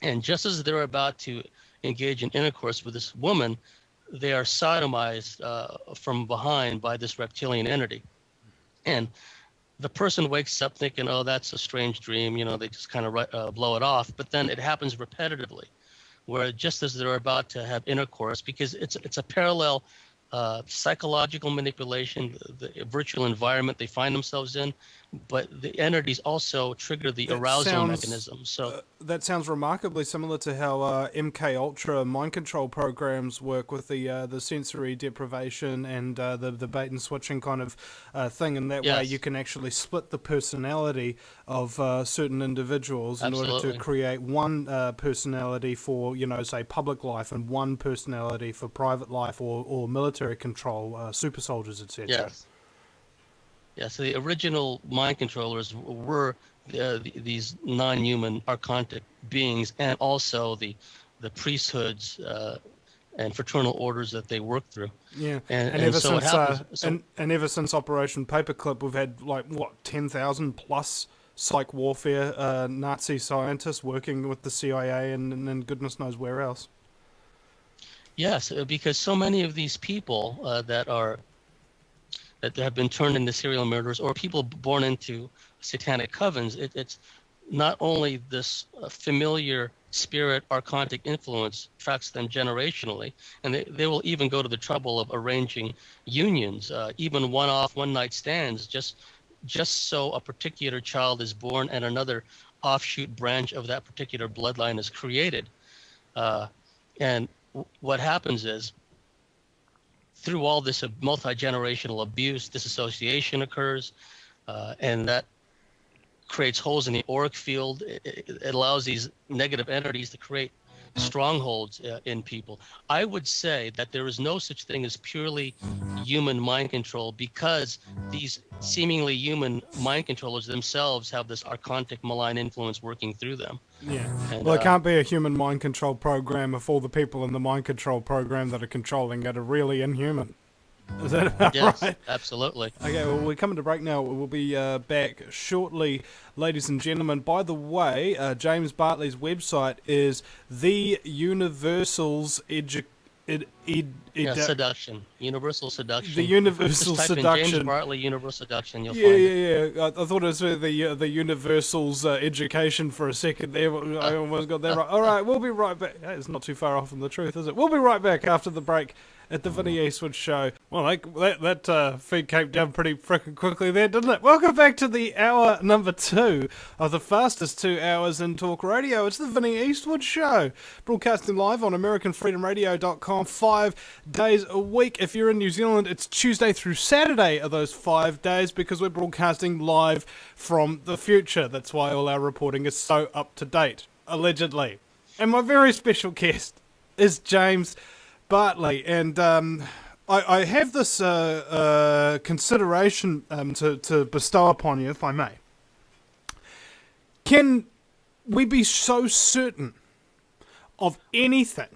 And just as they're about to engage in intercourse with this woman, they are sodomized from behind by this reptilian entity. And the person wakes up thinking, oh, that's a strange dream. They just kind of blow it off. But then it happens repetitively, where just as they're about to have intercourse, because it's a parallel psychological manipulation, the virtual environment they find themselves in, but the entities also trigger the arousal mechanism. So that sounds remarkably similar to how MK Ultra mind control programs work with the sensory deprivation and the bait and switching kind of thing. And that way you can actually split the personality of certain individuals in order to create one personality for, say public life, and one personality for private life or military control, super soldiers, etc. Yes. Yeah, so the original mind controllers were these non-human archontic beings, and also the priesthoods and fraternal orders that they worked through. Yeah, and ever so since and ever since Operation Paperclip, we've had 10,000 plus psych warfare Nazi scientists working with the CIA and goodness knows where else. Yes, because so many of these people that have been turned into serial murderers, or people born into satanic covens, it's not only this familiar spirit archontic influence tracks them generationally, and they will even go to the trouble of arranging unions, even one night stands, just so a particular child is born and another offshoot branch of that particular bloodline is created. And what happens is, through all this multi-generational abuse, disassociation occurs, and that creates holes in the auric field. It allows these negative entities to create strongholds in people. I would say that there is no such thing as purely human mind control, because these seemingly human mind controllers themselves have this archontic malign influence working through them. Yeah. And, it can't be a human mind control program if all the people in the mind control program that are controlling it are really inhuman. Is that about yes, right? Absolutely. Okay, well, we're coming to break now. We'll be back shortly, ladies and gentlemen. By the way, James Bartley's website is The Universal's Seduction. Universal Seduction. The Universal Just type Seduction. in James Bartley Universal Seduction, you'll find it. Yeah. I thought it was the Universal's education for a second there. I almost got that right. All right, we'll be right back. Hey, it's not too far off from the truth, is it? We'll be right back after the break at the Vinny Eastwood Show. Well, that feed came down pretty frickin' quickly there, didn't it? Welcome back to the hour number 2 of the fastest 2 hours in talk radio. It's the Vinny Eastwood Show, broadcasting live on AmericanFreedomRadio.com 5 days a week. If you're in New Zealand, it's Tuesday through Saturday of those 5 days, because we're broadcasting live from the future. That's why all our reporting is so up to date, allegedly. And my very special guest is James Bartley, and I have this consideration to bestow upon you, if I may. Can we be so certain of anything,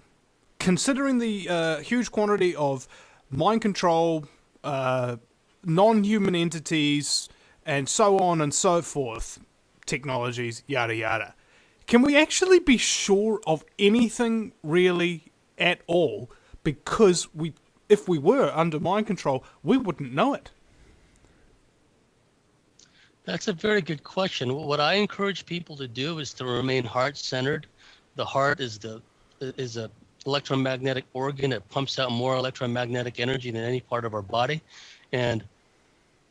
considering the huge quantity of mind control, non-human entities, and so on and so forth, technologies, yada yada. Can we actually be sure of anything really at all? Because if we were under mind control, we wouldn't know it. That's a very good question. What I encourage people to do is to remain heart-centered. The heart is a electromagnetic organ. It pumps out more electromagnetic energy than any part of our body. And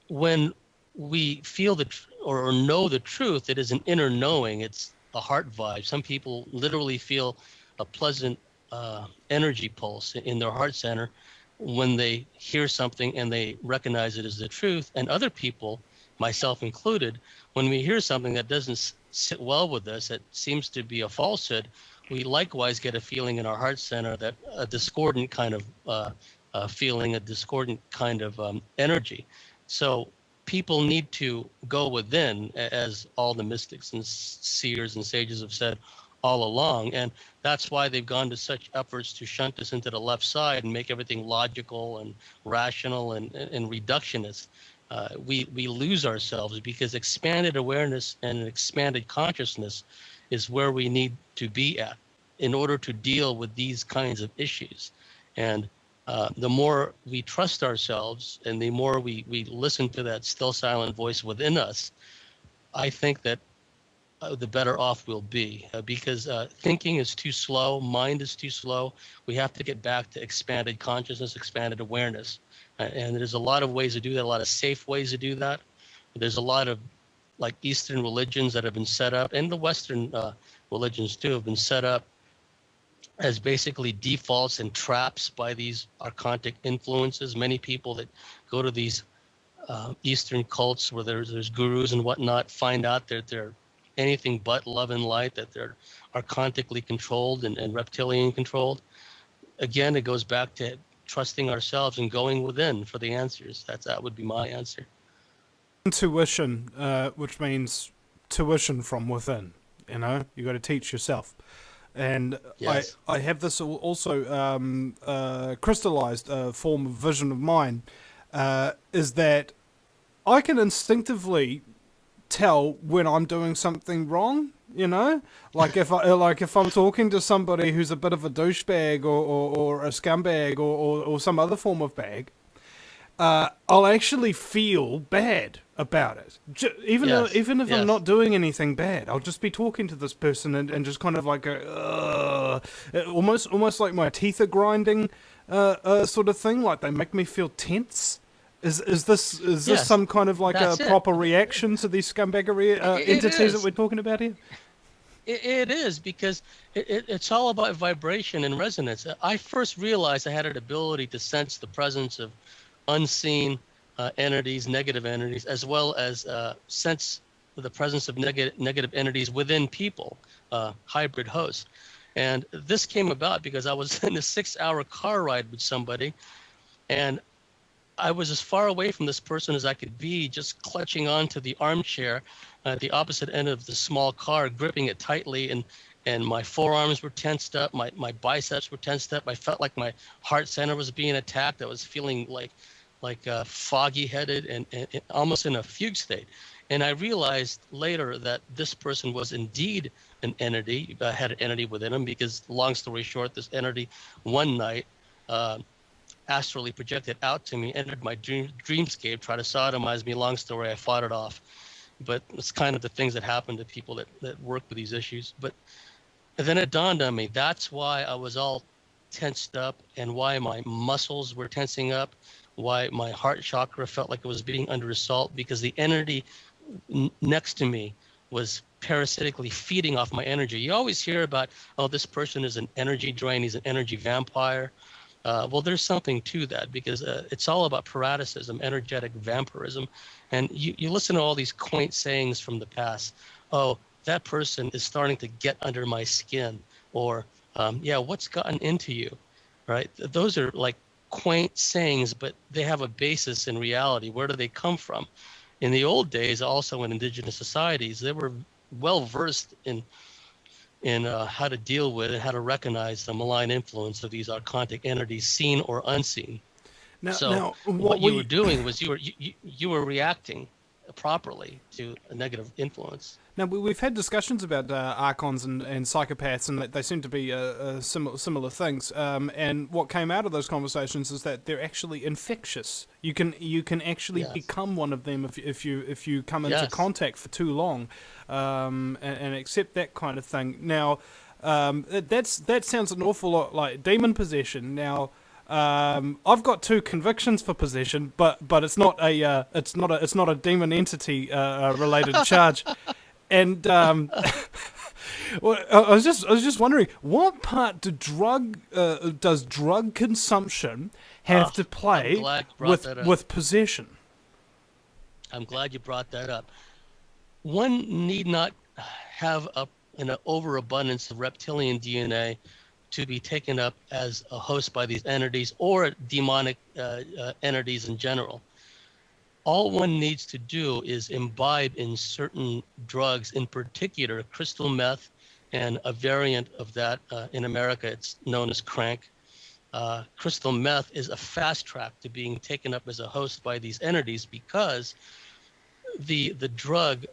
when we feel or know the truth, it is an inner knowing. It's a heart vibe. Some people literally feel a pleasant energy pulse in their heart center when they hear something and they recognize it as the truth. And other people, myself included, when we hear something that doesn't sit well with us, that seems to be a falsehood, we likewise get a feeling in our heart center, that a discordant kind of feeling, a discordant kind of energy. So people need to go within, as all the mystics and seers and sages have said all along. And that's why they've gone to such efforts to shunt us into the left side and make everything logical and rational and reductionist. We lose ourselves, because expanded awareness and expanded consciousness is where we need to be at in order to deal with these kinds of issues. And the more we trust ourselves and the more we listen to that still silent voice within us, I think that the better off we'll be, because thinking is too slow, mind is too slow. We have to get back to expanded consciousness, expanded awareness. And there's a lot of ways to do that, a lot of safe ways to do that. There's a lot of like Eastern religions that have been set up, and the Western religions too have been set up as basically defaults and traps by these archontic influences. Many people that go to these Eastern cults where there's gurus and whatnot find out that they're anything but love and light, that they're archontically controlled and reptilian controlled. Again, it goes back to trusting ourselves and going within for the answers. That would be my answer. Intuition, which means tuition from within. You know, you got to teach yourself. And yes. I have this also crystallized form of vision of mine, is that I can instinctively tell when I'm doing something wrong. You know, like if I'm talking to somebody who's a bit of a douchebag or a scumbag or some other form of bag, I'll actually feel bad about it. Even if I'm not doing anything bad, I'll just be talking to this person and just kind of like go, almost like my teeth are grinding, sort of thing. Like they make me feel tense. Is this some kind of like a proper reaction to these scumbaggery entities that we're talking about here? It is, because it's all about vibration and resonance. I first realized I had an ability to sense the presence of unseen entities, negative entities, as well as sense the presence of negative entities within people, hybrid hosts. And this came about because I was in a 6-hour car ride with somebody, and I was as far away from this person as I could be, just clutching onto the armchair at the opposite end of the small car, gripping it tightly, and my forearms were tensed up, my biceps were tensed up. I felt like my heart center was being attacked. I was feeling like foggy-headed and almost in a fugue state. And I realized later that this person was indeed an entity, had an entity within him, because long story short, this entity one night astrally projected out to me, entered my dreamscape, tried to sodomize me. Long story, I fought it off. But it's kind of the things that happen to people that work with these issues. But then it dawned on me, that's why I was all tensed up, and why my muscles were tensing up, why my heart chakra felt like it was being under assault, because the entity next to me was parasitically feeding off my energy. You always hear about, oh, this person is an energy drain, he's an energy vampire. Well, there's something to that, because it's all about parasitism, energetic vampirism. And you listen to all these quaint sayings from the past. Oh, that person is starting to get under my skin. Or, what's gotten into you, right? Those are like quaint sayings, but they have a basis in reality. Where do they come from? In the old days, also in indigenous societies, there were well versed in how to deal with and how to recognize the malign influence of these archontic entities, seen or unseen. So Now, what you were doing was you were reacting properly to a negative influence. Now, we've had discussions about archons and psychopaths, and they seem to be similar things. And what came out of those conversations is that they're actually infectious. You can actually Yes. become one of them if you come into Yes. contact for too long, and accept that kind of thing. Now, that sounds an awful lot like demon possession. Now. I've got 2 convictions for possession, but it's not a demon entity related charge. And well, I was just wondering, what part does drug consumption have to play with possession? I'm glad you brought that up. One need not have an overabundance of reptilian DNA to be taken up as a host by these entities or demonic entities in general. All one needs to do is imbibe in certain drugs, in particular crystal meth, and a variant of that in America, it's known as crank. Crystal meth is a fast track to being taken up as a host by these entities because the drug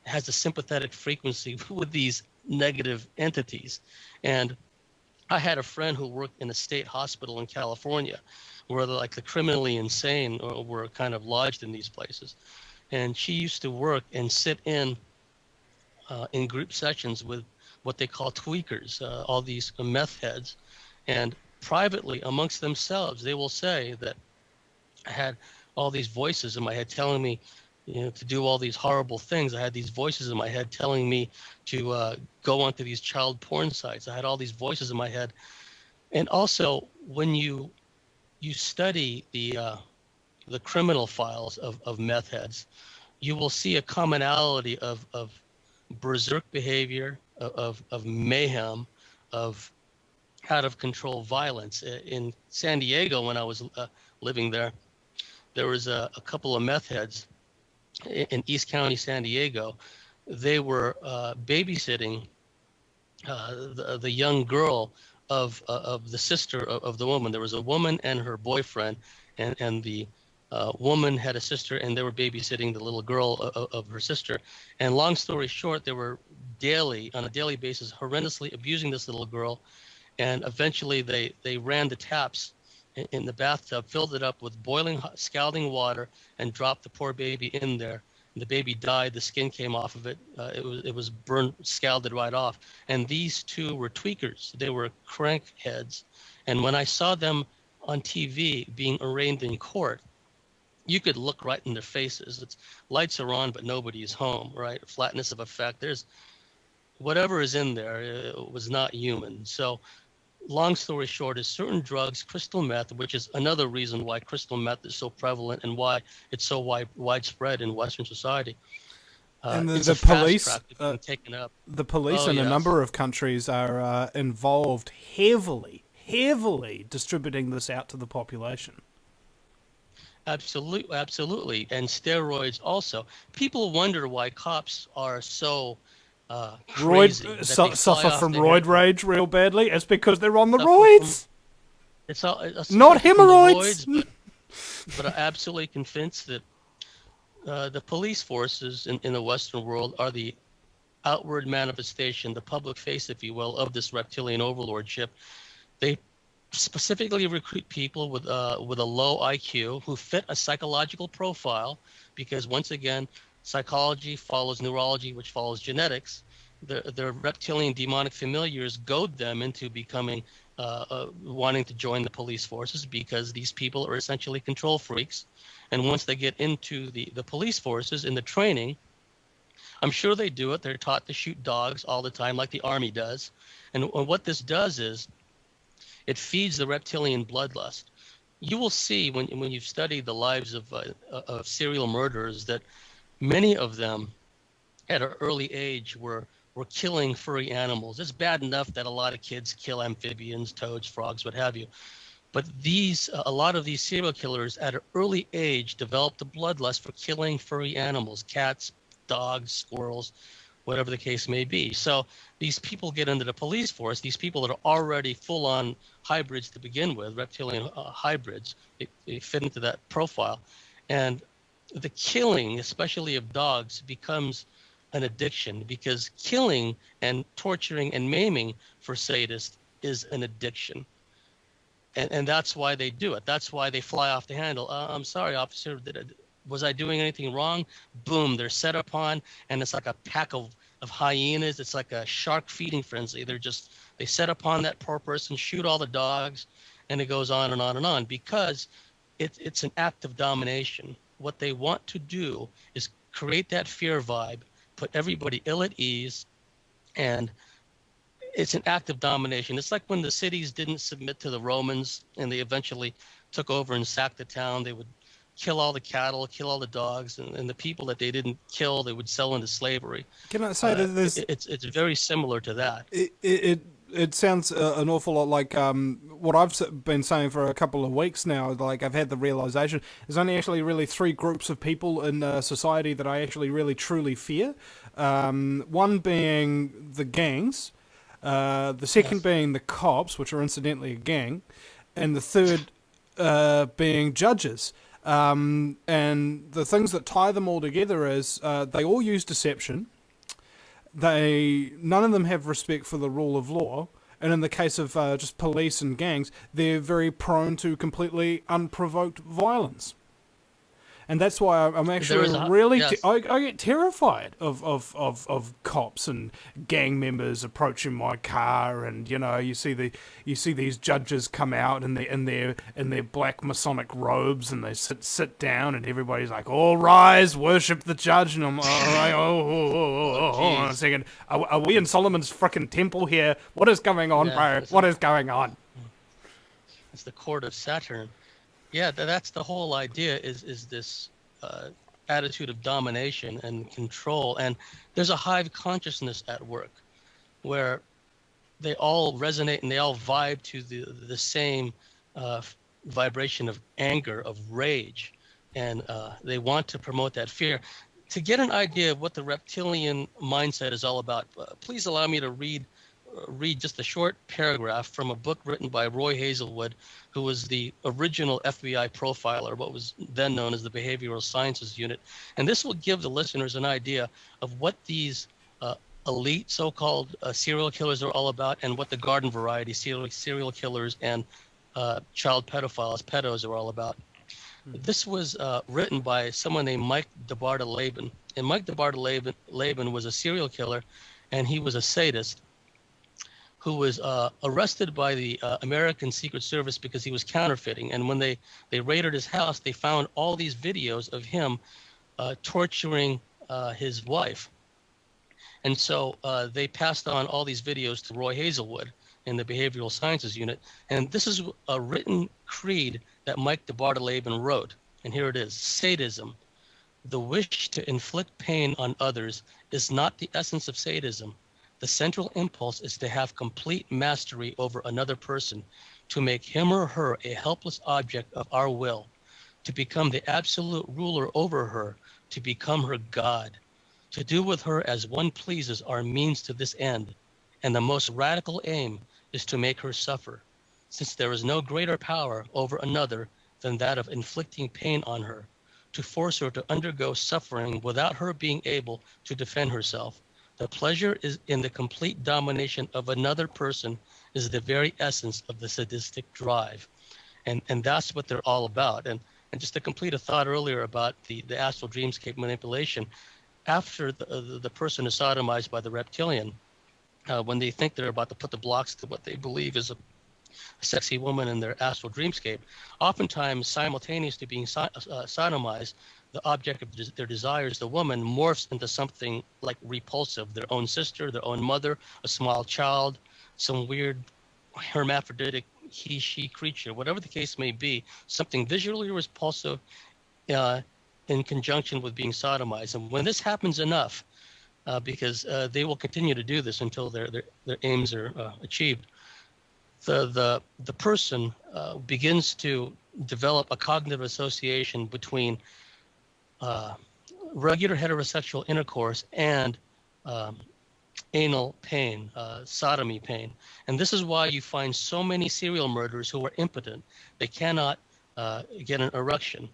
has a sympathetic frequency with these negative entities. And I had a friend who worked in a state hospital in California where the criminally insane were kind of lodged in these places. And she used to work and sit in group sessions with what they call tweakers, all these meth heads. And privately amongst themselves, they will say that I had all these voices in my head telling me, to do all these horrible things. I had these voices in my head telling me to go onto these child porn sites. I had all these voices in my head. And also, when you study the criminal files of meth heads, you will see a commonality of berserk behavior, of mayhem, of out of control violence. In San Diego, when I was living there, there was a couple of meth heads in East County, San Diego. They were babysitting the young girl of the sister of the woman. There was a woman and her boyfriend, and the woman had a sister, and they were babysitting the little girl of her sister. And long story short, they were on a daily basis, horrendously abusing this little girl. And eventually they ran the taps in the bathtub, filled it up with boiling, scalding water, and dropped the poor baby in there. The baby died. The skin came off of it. It was burned, scalded right off. And these 2 were tweakers. They were crank heads. And when I saw them on TV being arraigned in court, you could look right in their faces. Lights are on, but nobody is home, right? Flatness of effect. There's whatever is in there. It was not human. So long story short is certain drugs, crystal meth, which is another reason why crystal meth is so prevalent and why it's so widespread in Western society. And it's the police, taken up. The police in a number of countries are involved heavily distributing this out to the population. Absolutely. And steroids also. People wonder why cops are so suffer from roid rage real badly. It's because they're on the roids. It's not hemorrhoids. But I'm absolutely convinced that the police forces in the Western world are the outward manifestation, the public face, if you will, of this reptilian overlordship. They specifically recruit people with a low IQ who fit a psychological profile, because once again, psychology follows neurology, which follows genetics. Their reptilian demonic familiars goad them into becoming, wanting to join the police forces, because these people are essentially control freaks. And once they get into the police forces in the training, I'm sure they do it. They're taught to shoot dogs all the time, like the Army does. And what this does is it feeds the reptilian bloodlust. You will see when you've studied the lives of serial murderers that many of them at an early age were killing furry animals. It's bad enough that a lot of kids kill amphibians, toads, frogs, what have you. But a lot of these serial killers at an early age developed a bloodlust for killing furry animals, cats, dogs, squirrels, whatever the case may be. So these people get into the police force. These people that are already full-on hybrids to begin with, reptilian hybrids, they fit into that profile. And the killing, especially of dogs, becomes an addiction, because killing and torturing and maiming for sadists is an addiction. And that's why they do it. That's why they fly off the handle. I'm sorry, officer, was I doing anything wrong? Boom, they're set upon, and it's like a pack of hyenas. It's like a shark feeding frenzy. They set upon that poor person, shoot all the dogs, and it goes on and on and on, because it's an act of domination. What they want to do is create that fear vibe, put everybody ill at ease, and it's an act of domination. It's like when the cities didn't submit to the Romans and they eventually took over and sacked the town. They would kill all the cattle, kill all the dogs, and the people that they didn't kill, they would sell into slavery. Can I say that there's... It's very similar to that. It sounds an awful lot like what I've been saying for a couple of weeks now. Like, I've had the realization there's only actually really three groups of people in society that I actually really truly fear. One being the gangs, the second being the cops, which are incidentally a gang, and the third being judges. And the things that tie them all together is they all use deception. None of them have respect for the rule of law, and in the case of just police and gangs, they're very prone to completely unprovoked violence. And that's why I'm actually really... Yes. I get terrified of cops and gang members approaching my car, and you see these judges come out in their black Masonic robes, and they sit down, and everybody's like, "All rise, worship the judge," and I'm like, hold on a second, are we in Solomon's frickin' temple here? What is going on, bro? What is going on? It's the court of Saturn. Yeah, that's the whole idea, is this attitude of domination and control. And there's a hive consciousness at work where they all resonate and they all vibe to the same vibration of anger, of rage. And they want to promote that fear. To get an idea of what the reptilian mindset is all about, please allow me to read just a short paragraph from a book written by Roy Hazelwood, who was the original FBI profiler, what was then known as the Behavioral Sciences Unit. And this will give the listeners an idea of what these elite so-called serial killers are all about, and what the garden variety serial killers and child pedophiles, pedos, are all about. This was written by someone named Mike DeBartolabin. And Mike DeBartolabin was a serial killer, and he was a sadist who was arrested by the American Secret Service because he was counterfeiting. And when they raided his house, they found all these videos of him torturing his wife. And so they passed on all these videos to Roy Hazelwood in the Behavioral Sciences Unit. And this is a written creed that Mike DeBartolabin wrote. And here it is: sadism, the wish to inflict pain on others, is not the essence of sadism. The central impulse is to have complete mastery over another person, to make him or her a helpless object of our will, to become the absolute ruler over her, to become her God. To do with her as one pleases are means to this end, and the most radical aim is to make her suffer, since there is no greater power over another than that of inflicting pain on her, to force her to undergo suffering without her being able to defend herself. The pleasure is in the complete domination of another person is the very essence of the sadistic drive. And that's what they're all about. And just to complete a thought earlier about the astral dreamscape manipulation, after the person is sodomized by the reptilian, when they think they're about to put the blocks to what they believe is a sexy woman in their astral dreamscape, oftentimes simultaneous to being sodomized, the object of their desires, the woman, morphs into something like repulsive: their own sister, their own mother, a small child, some weird hermaphroditic he-she creature, whatever the case may be, something visually repulsive in conjunction with being sodomized. And when this happens enough, because they will continue to do this until their aims are achieved, the person begins to develop a cognitive association between regular heterosexual intercourse and um, anal pain, sodomy pain. And this is why you find so many serial murderers who are impotent. They cannot get an erection.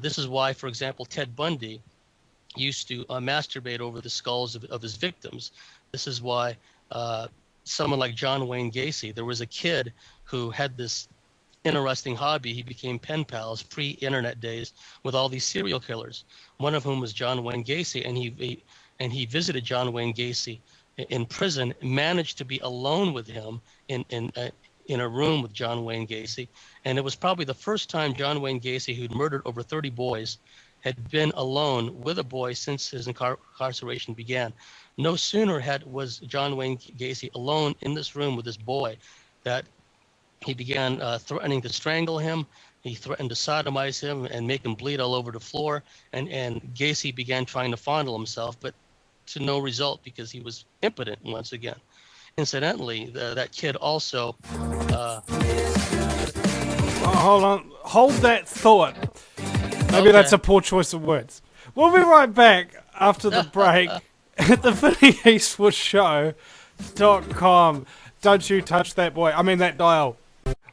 This is why, for example, Ted Bundy used to masturbate over the skulls of his victims. This is why someone like John Wayne Gacy, there was a kid who had this interesting hobby. He became pen pals pre-internet days with all these serial killers. One of whom was John Wayne Gacy, and he visited John Wayne Gacy in prison, managed to be alone with him in a room with John Wayne Gacy. And it was probably the first time John Wayne Gacy, who'd murdered over 30 boys, had been alone with a boy since his incarceration began. No sooner was John Wayne Gacy alone in this room with this boy that he began threatening to strangle him. He threatened to sodomize him and make him bleed all over the floor. And Gacy began trying to fondle himself, but to no result because he was impotent once again. Incidentally, that kid also... hold on. Hold that thought. Maybe Okay. that's a poor choice of words. We'll be right back after the break at the Vinny Eastwood Show.com. Don't you touch that boy. I mean that dial.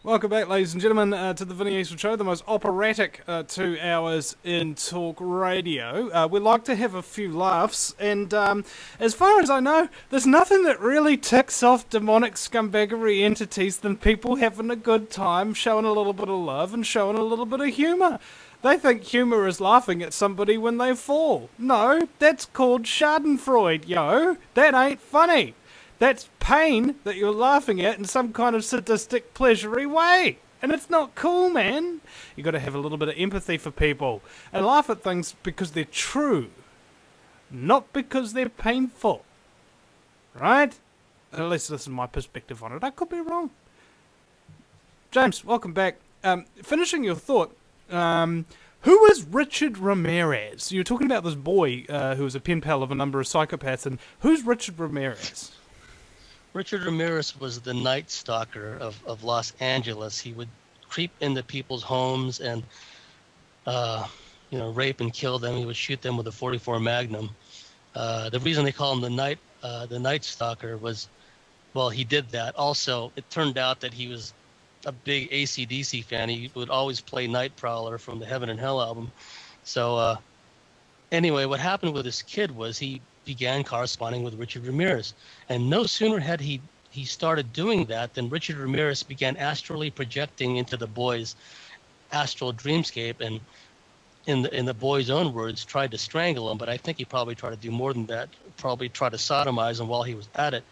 Welcome back, ladies and gentlemen, to the Vinny Eastwood Show, the most operatic 2 hours in talk radio. We like to have a few laughs, and as far as I know, there's nothing that really ticks off demonic scumbaggery entities than people having a good time, showing a little bit of love, and showing a little bit of humour. They think humour is laughing at somebody when they fall. No, that's called schadenfreude, yo. That ain't funny. That's pain that you're laughing at in some kind of sadistic, pleasury way. And it's not cool, man. You got to have a little bit of empathy for people and laugh at things because they're true, not because they're painful. Right? At least this is my perspective on it. I could be wrong. James, welcome back. Finishing your thought, who is Richard Ramirez? You were talking about this boy who was a pen pal of a number of psychopaths, and who's Richard Ramirez? Richard Ramirez was the night stalker of Los Angeles. He would creep into people's homes and, rape and kill them. He would shoot them with a .44 Magnum. The reason they call him the night stalker was, well, he did that. Also, it turned out that he was a big AC/DC fan. He would always play Night Prowler from the Heaven and Hell album. So anyway, what happened with this kid was he began corresponding with Richard Ramirez. And no sooner had he started doing that than Richard Ramirez began astrally projecting into the boy's astral dreamscape, and in the boy's own words, tried to strangle him. But I think he probably tried to do more than that, probably tried to sodomize him while he was at it.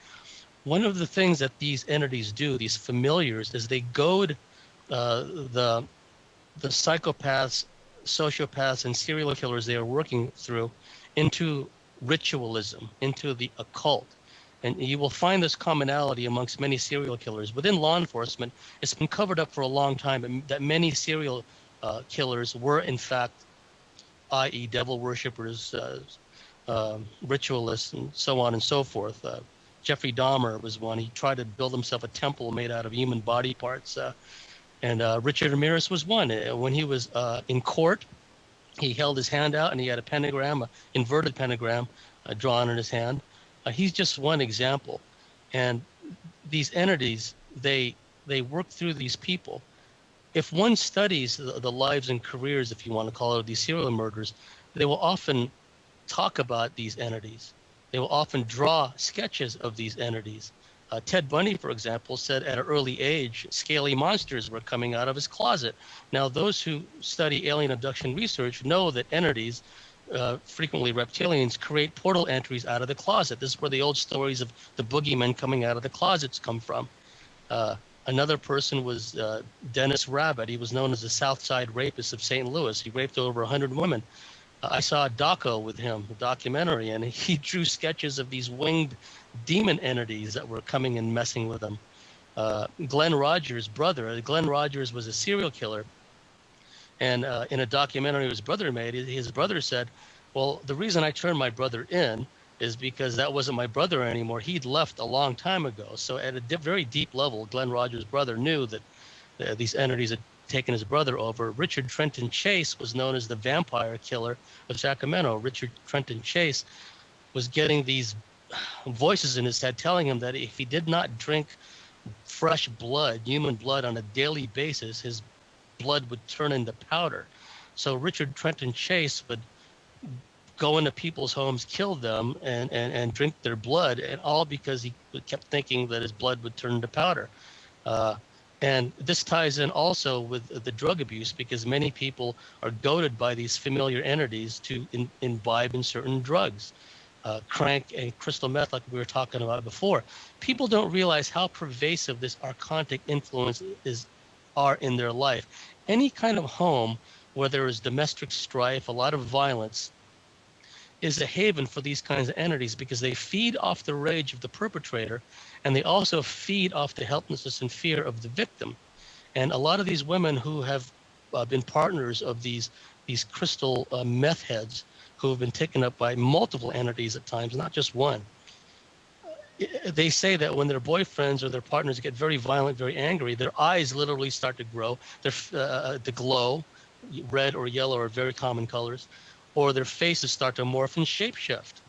One of the things that these entities do, these familiars, is they goad the psychopaths, sociopaths, and serial killers they are working through into ritualism, into the occult. And you will find this commonality amongst many serial killers. Within law enforcement, it's been covered up for a long time that many serial killers were, in fact, i.e. devil worshippers, ritualists, and so on and so forth. Jeffrey Dahmer was one. He tried to build himself a temple made out of human body parts. And Richard Ramirez was one. When he was in court, he held his hand out and he had a pentagram, an inverted pentagram drawn in his hand. He's just one example. And these entities, they work through these people. If one studies the lives and careers, if you want to call it, of these serial murderers, they will often talk about these entities. They will often draw sketches of these entities. Ted Bundy, for example, said at an early age, scaly monsters were coming out of his closet. Now, those who study alien abduction research know that entities, frequently reptilians, create portal entries out of the closet. This is where the old stories of the boogeymen coming out of the closets come from. Another person was Dennis Rabbit. He was known as the South Side Rapist of St. Louis. He raped over 100 women. I saw a doco with him, a documentary, and he drew sketches of these winged demon entities that were coming and messing with him. Glenn Rogers' brother, Glenn Rogers was a serial killer. And in a documentary his brother made, his brother said, well, the reason I turned my brother in is because that wasn't my brother anymore. He'd left a long time ago. So at a very deep level, Glenn Rogers' brother knew that these entities taken his brother over. Richard Trenton Chase was known as the vampire killer of Sacramento. Richard Trenton Chase was getting these voices in his head telling him that if he did not drink fresh blood, human blood, on a daily basis, his blood would turn into powder. So Richard Trenton Chase would go into people's homes, kill them, and drink their blood, and all because he kept thinking that his blood would turn to powder. And this ties in also with the drug abuse, because many people are goaded by these familiar entities to imbibe in certain drugs. Crank and crystal meth, like we were talking about before. People don't realize how pervasive this archontic influence are in their life. Any kind of home where there is domestic strife, a lot of violence, is a haven for these kinds of entities, because they feed off the rage of the perpetrator, and they also feed off the helplessness and fear of the victim. And a lot of these women who have been partners of these crystal meth heads, who have been taken up by multiple entities at times, not just one, they say that when their boyfriends or their partners get very violent, very angry, their eyes literally start to grow, to glow, red or yellow are very common colors, or their faces start to morph and shapeshift,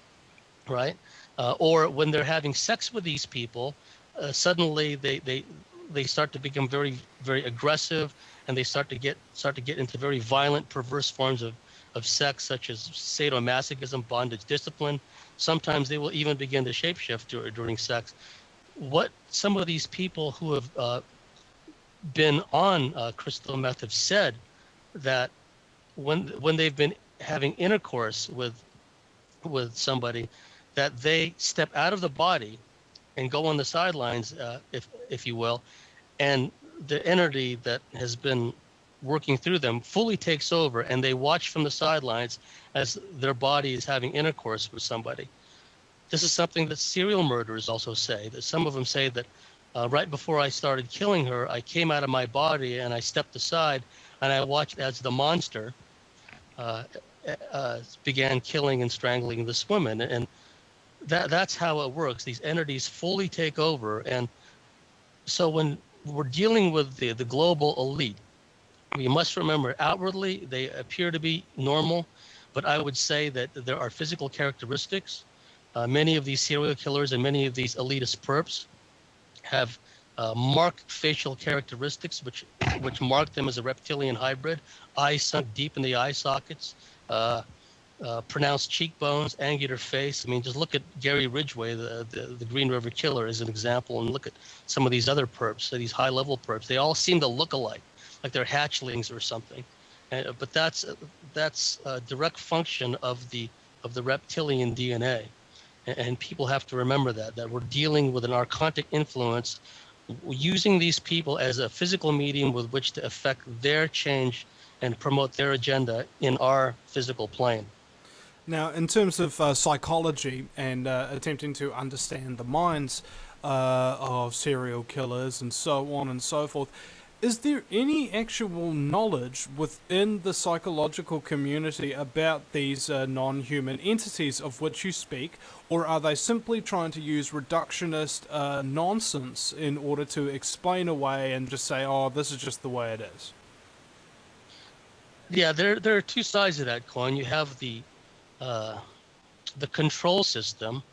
right? Or when they're having sex with these people, suddenly they start to become very, very aggressive, and they start to get into very violent, perverse forms of sex, such as sadomasochism, bondage, discipline. Sometimes they will even begin to shapeshift during sex. What some of these people who have been on crystal meth have said, that when they've been having intercourse with somebody, that they step out of the body and go on the sidelines, if you will, and the entity that has been working through them fully takes over, and they watch from the sidelines as their body is having intercourse with somebody. This is something that serial murderers also say. That some of them say that right before I started killing her, I came out of my body and I stepped aside, and I watched as the monster began killing and strangling this woman. And that's how it works. These entities fully take over. And so when we're dealing with the global elite, we must remember, outwardly they appear to be normal, but I would say that there are physical characteristics. Many of these serial killers and many of these elitist perps have marked facial characteristics which mark them as a reptilian hybrid. Eyes sunk deep in the eye sockets, pronounced cheekbones, angular face. I mean, just look at Gary Ridgway, the Green River Killer, as an example, and look at some of these other perps, these high-level perps. They all seem to look alike, like they're hatchlings or something. But that's a direct function of the reptilian DNA. And people have to remember that we're dealing with an archontic influence, using these people as a physical medium with which to affect their change and promote their agenda in our physical plane. Now, in terms of psychology and attempting to understand the minds of serial killers and so on and so forth, is there any actual knowledge within the psychological community about these non-human entities of which you speak, or are they simply trying to use reductionist nonsense in order to explain away and just say, oh, this is just the way it is? Yeah, there are two sides of that coin. You have the control system,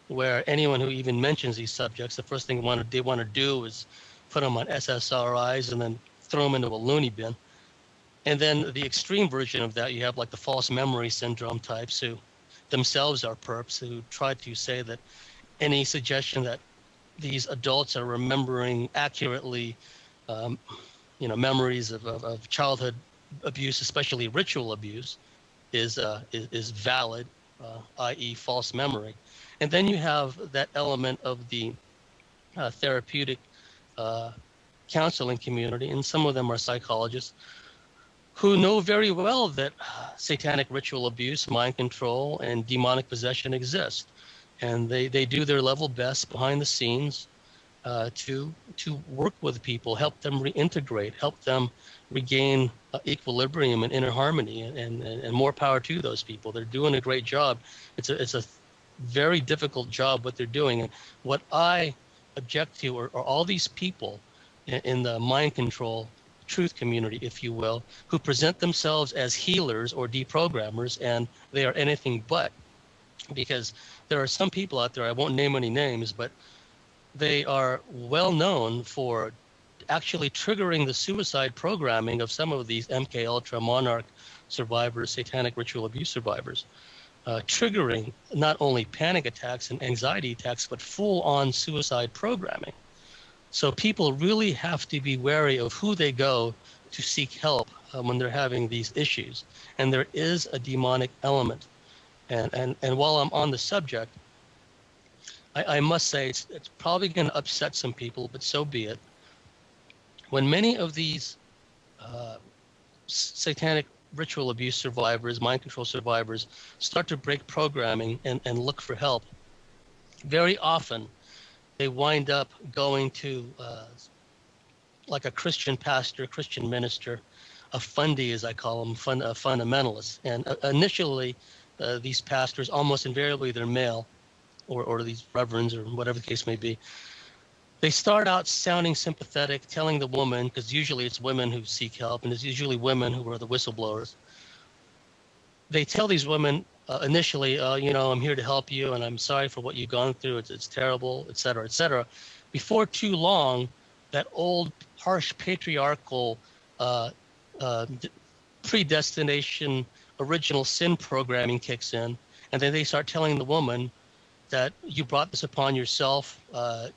where anyone who even mentions these subjects, the first thing they want to do is put them on SSRIs and then throw them into a loony bin. And then the extreme version of that, you have like the false memory syndrome types, who themselves are perps, who try to say that any suggestion that these adults are remembering accurately, memories of childhood abuse, especially ritual abuse, is valid, i.e. false memory. And then you have that element of the therapeutic counseling community, and some of them are psychologists, who know very well that satanic ritual abuse, mind control, and demonic possession exist. And they do their level best behind the scenes to work with people, help them reintegrate, help them regain equilibrium and inner harmony, and more power to those people. They're doing a great job. It's a very difficult job what they're doing. And what I object to are all these people in the mind control truth community, if you will, who present themselves as healers or deprogrammers, and they are anything but. Because there are some people out there, I won't name any names, but they are well known for actually triggering the suicide programming of some of these MK Ultra Monarch survivors, satanic ritual abuse survivors, triggering not only panic attacks and anxiety attacks, but full-on suicide programming. So people really have to be wary of who they go to seek help when they're having these issues. And there is a demonic element. And while I'm on the subject, I must say it's probably going to upset some people, but so be it. When many of these satanic ritual abuse survivors, mind control survivors, start to break programming and look for help, very often they wind up going to like a Christian pastor, Christian minister, a fundy, as I call them, a fundamentalist. And initially, these pastors, almost invariably they're male, or these reverends, or whatever the case may be, they start out sounding sympathetic, telling the woman, because usually it's women who seek help, and it's usually women who are the whistleblowers. They tell these women initially, I'm here to help you, and I'm sorry for what you've gone through. It's terrible, et cetera, et cetera. Before too long, that old, harsh, patriarchal predestination, original sin programming kicks in, and then they start telling the woman that you brought this upon yourself.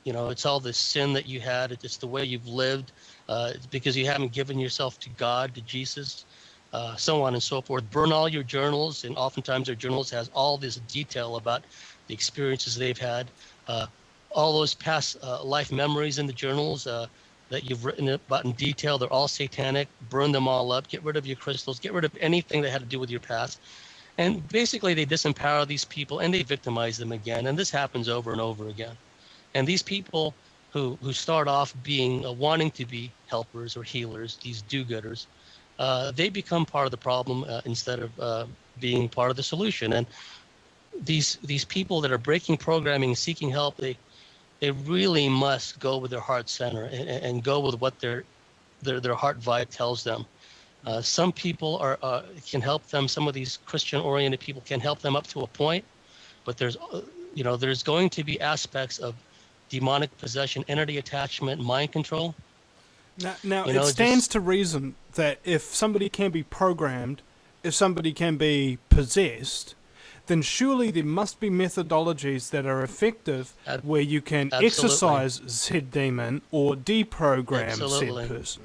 It's all this sin that you had. It's the way you've lived. It's because you haven't given yourself to God, to Jesus, so on and so forth. Burn all your journals, and oftentimes their journals has all this detail about the experiences they've had. All those past life memories in the journals that you've written about in detail, they're all satanic. Burn them all up. Get rid of your crystals. Get rid of anything that had to do with your past. And basically, they disempower these people and they victimize them again. And this happens over and over again. And these people who start off being wanting to be helpers or healers, these do-gooders, they become part of the problem instead of being part of the solution. And these people that are breaking programming, seeking help, they really must go with their heart center and go with what their heart vibe tells them. Some people can help them. Some of these Christian-oriented people can help them up to a point, but there's going to be aspects of demonic possession, entity attachment, mind control. Now it stands to reason that if somebody can be programmed, if somebody can be possessed, then surely there must be methodologies that are effective where you can exercise said demon or deprogram said person.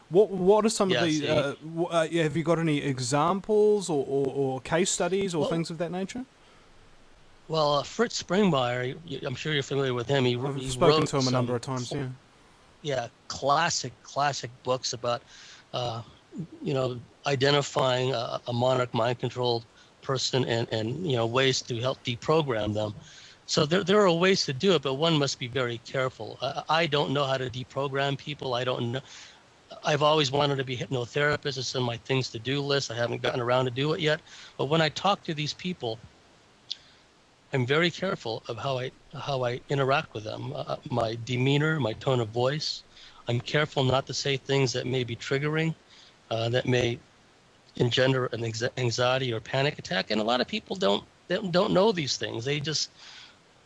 What are some of the? Have you got any examples or case studies or things of that nature? Well, Fritz Springmeier, I'm sure you're familiar with him. I've spoken to him a number of times. Yeah, classic books about identifying a monarch mind controlled person and ways to help deprogram them. So there are ways to do it, but one must be very careful. I don't know how to deprogram people. I don't know. I've always wanted to be a hypnotherapist. It's on my things to do list. I haven't gotten around to do it yet. But when I talk to these people, I'm very careful of how I interact with them. My demeanor, my tone of voice. I'm careful not to say things that may be triggering, that may engender an anxiety or panic attack. And a lot of people don't know these things. They just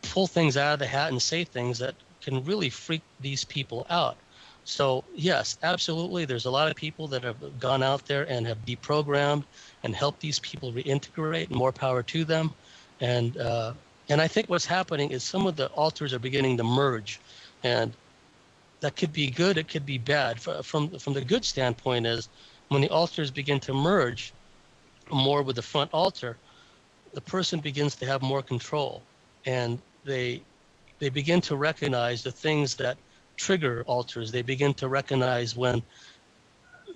pull things out of the hat and say things that can really freak these people out. So yes, absolutely. There's a lot of people that have gone out there and have deprogrammed and helped these people reintegrate. More power to them. And I think what's happening is some of the altars are beginning to merge, and that could be good. It could be bad. From the good standpoint is when the altars begin to merge more with the front altar, the person begins to have more control, and they begin to recognize the things that trigger altars. They begin to recognize when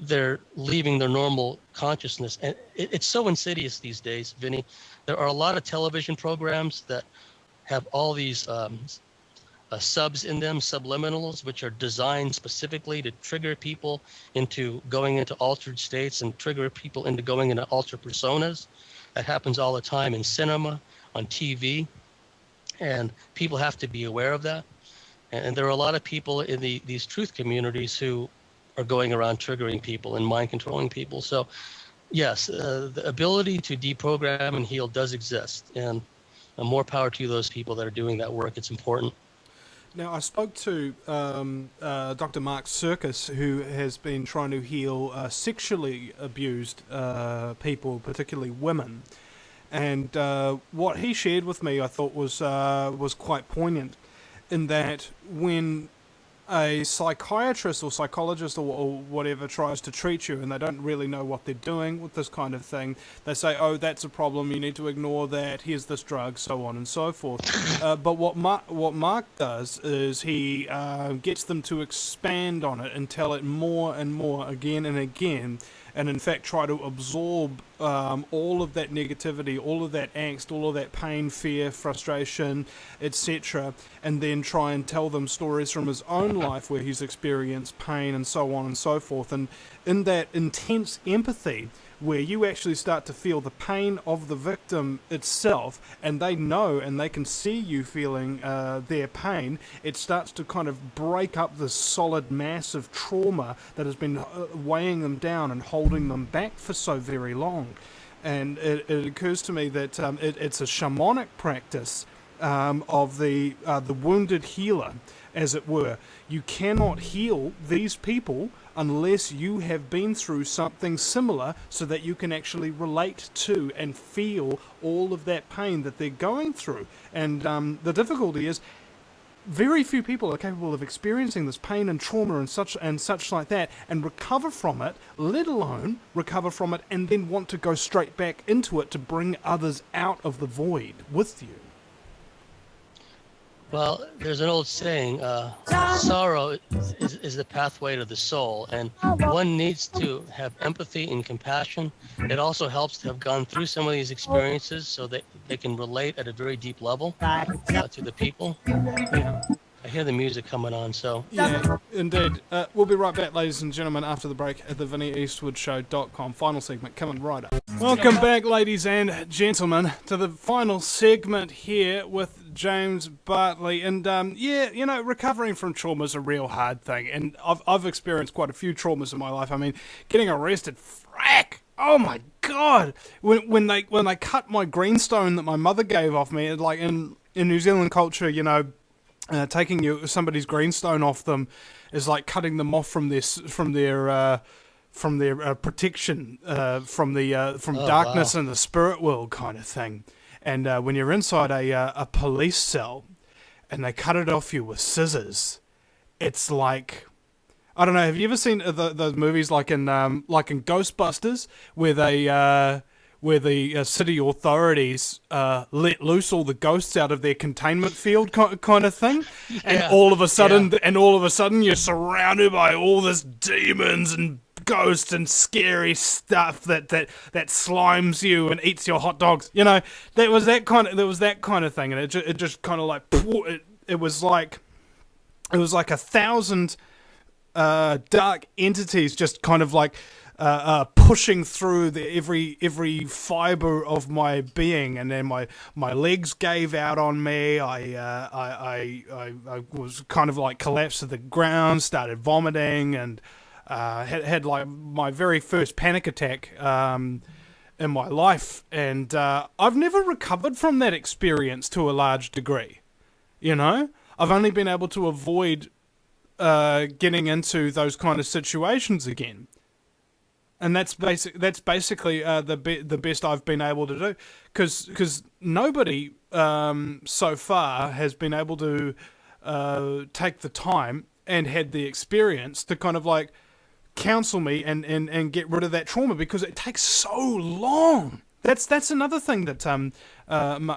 they're leaving their normal consciousness. And it's so insidious these days, Vinny. There are a lot of television programs that have all these subs in them, subliminals, which are designed specifically to trigger people into going into altered states and trigger people into going into altered personas. That happens all the time in cinema, on TV, and people have to be aware of that. And there are a lot of people in these truth communities who are going around triggering people and mind controlling people. So yes, the ability to deprogram and heal does exist, and more power to those people that are doing that work. It's important. Now, I spoke to Dr. Mark Circus, who has been trying to heal sexually abused people, particularly women. And what he shared with me, I thought was quite poignant, in that when a psychiatrist or psychologist or whatever tries to treat you and they don't really know what they're doing with this kind of thing, they say, oh, that's a problem, you need to ignore that, here's this drug, so on and so forth. But what Mark does is he gets them to expand on it and tell it more and more again and again, and in fact try to absorb all of that negativity, all of that angst, all of that pain, fear, frustration, etc., and then try and tell them stories from his own life where he's experienced pain and so on and so forth. And in that intense empathy, where you actually start to feel the pain of the victim itself, and they know and they can see you feeling their pain, it starts to kind of break up this solid mass of trauma that has been weighing them down and holding them back for so very long. And it occurs to me that it's a shamanic practice of the wounded healer, as it were. You cannot heal these people unless you have been through something similar, so that you can actually relate to and feel all of that pain that they're going through. And the difficulty is, very few people are capable of experiencing this pain and trauma and such like that and recover from it, let alone recover from it and then want to go straight back into it to bring others out of the void with you. Well, there's an old saying, sorrow is the pathway to the soul, and one needs to have empathy and compassion. It also helps to have gone through some of these experiences so that they can relate at a very deep level to the people. Yeah. I hear the music coming on, so... Yeah, indeed. We'll be right back, ladies and gentlemen, after the break at the VinnyEastwoodShow.com. Final segment coming right up. Welcome back, ladies and gentlemen, to the final segment here with James Bartley. And yeah, you know, recovering from trauma is a real hard thing. And I've experienced quite a few traumas in my life. I mean, getting arrested, frack! Oh my God! When they cut my greenstone that my mother gave off me, like in New Zealand culture, you know, taking somebody's greenstone off them is like cutting them off from their protection from darkness, wow, and the spirit world kind of thing. And when you're inside a police cell and they cut it off you with scissors, it's like, I don't know. Have you ever seen those movies like in Ghostbusters where the city authorities let loose all the ghosts out of their containment field kind of thing, yeah, and all of a sudden you're surrounded by all this demons and ghosts and scary stuff that slimes you and eats your hot dogs. You know, there was that kind of thing, and it just kind of like it was like 1,000 dark entities just kind of like pushing through every fiber of my being, and then my legs gave out on me. I was kind of like collapsed to the ground, started vomiting, and had like my very first panic attack in my life. And I've never recovered from that experience to a large degree. You know, I've only been able to avoid getting into those kind of situations again. And that's basically the best I've been able to do, because nobody so far has been able to take the time and had the experience to kind of like counsel me and get rid of that trauma, because it takes so long. That's another thing that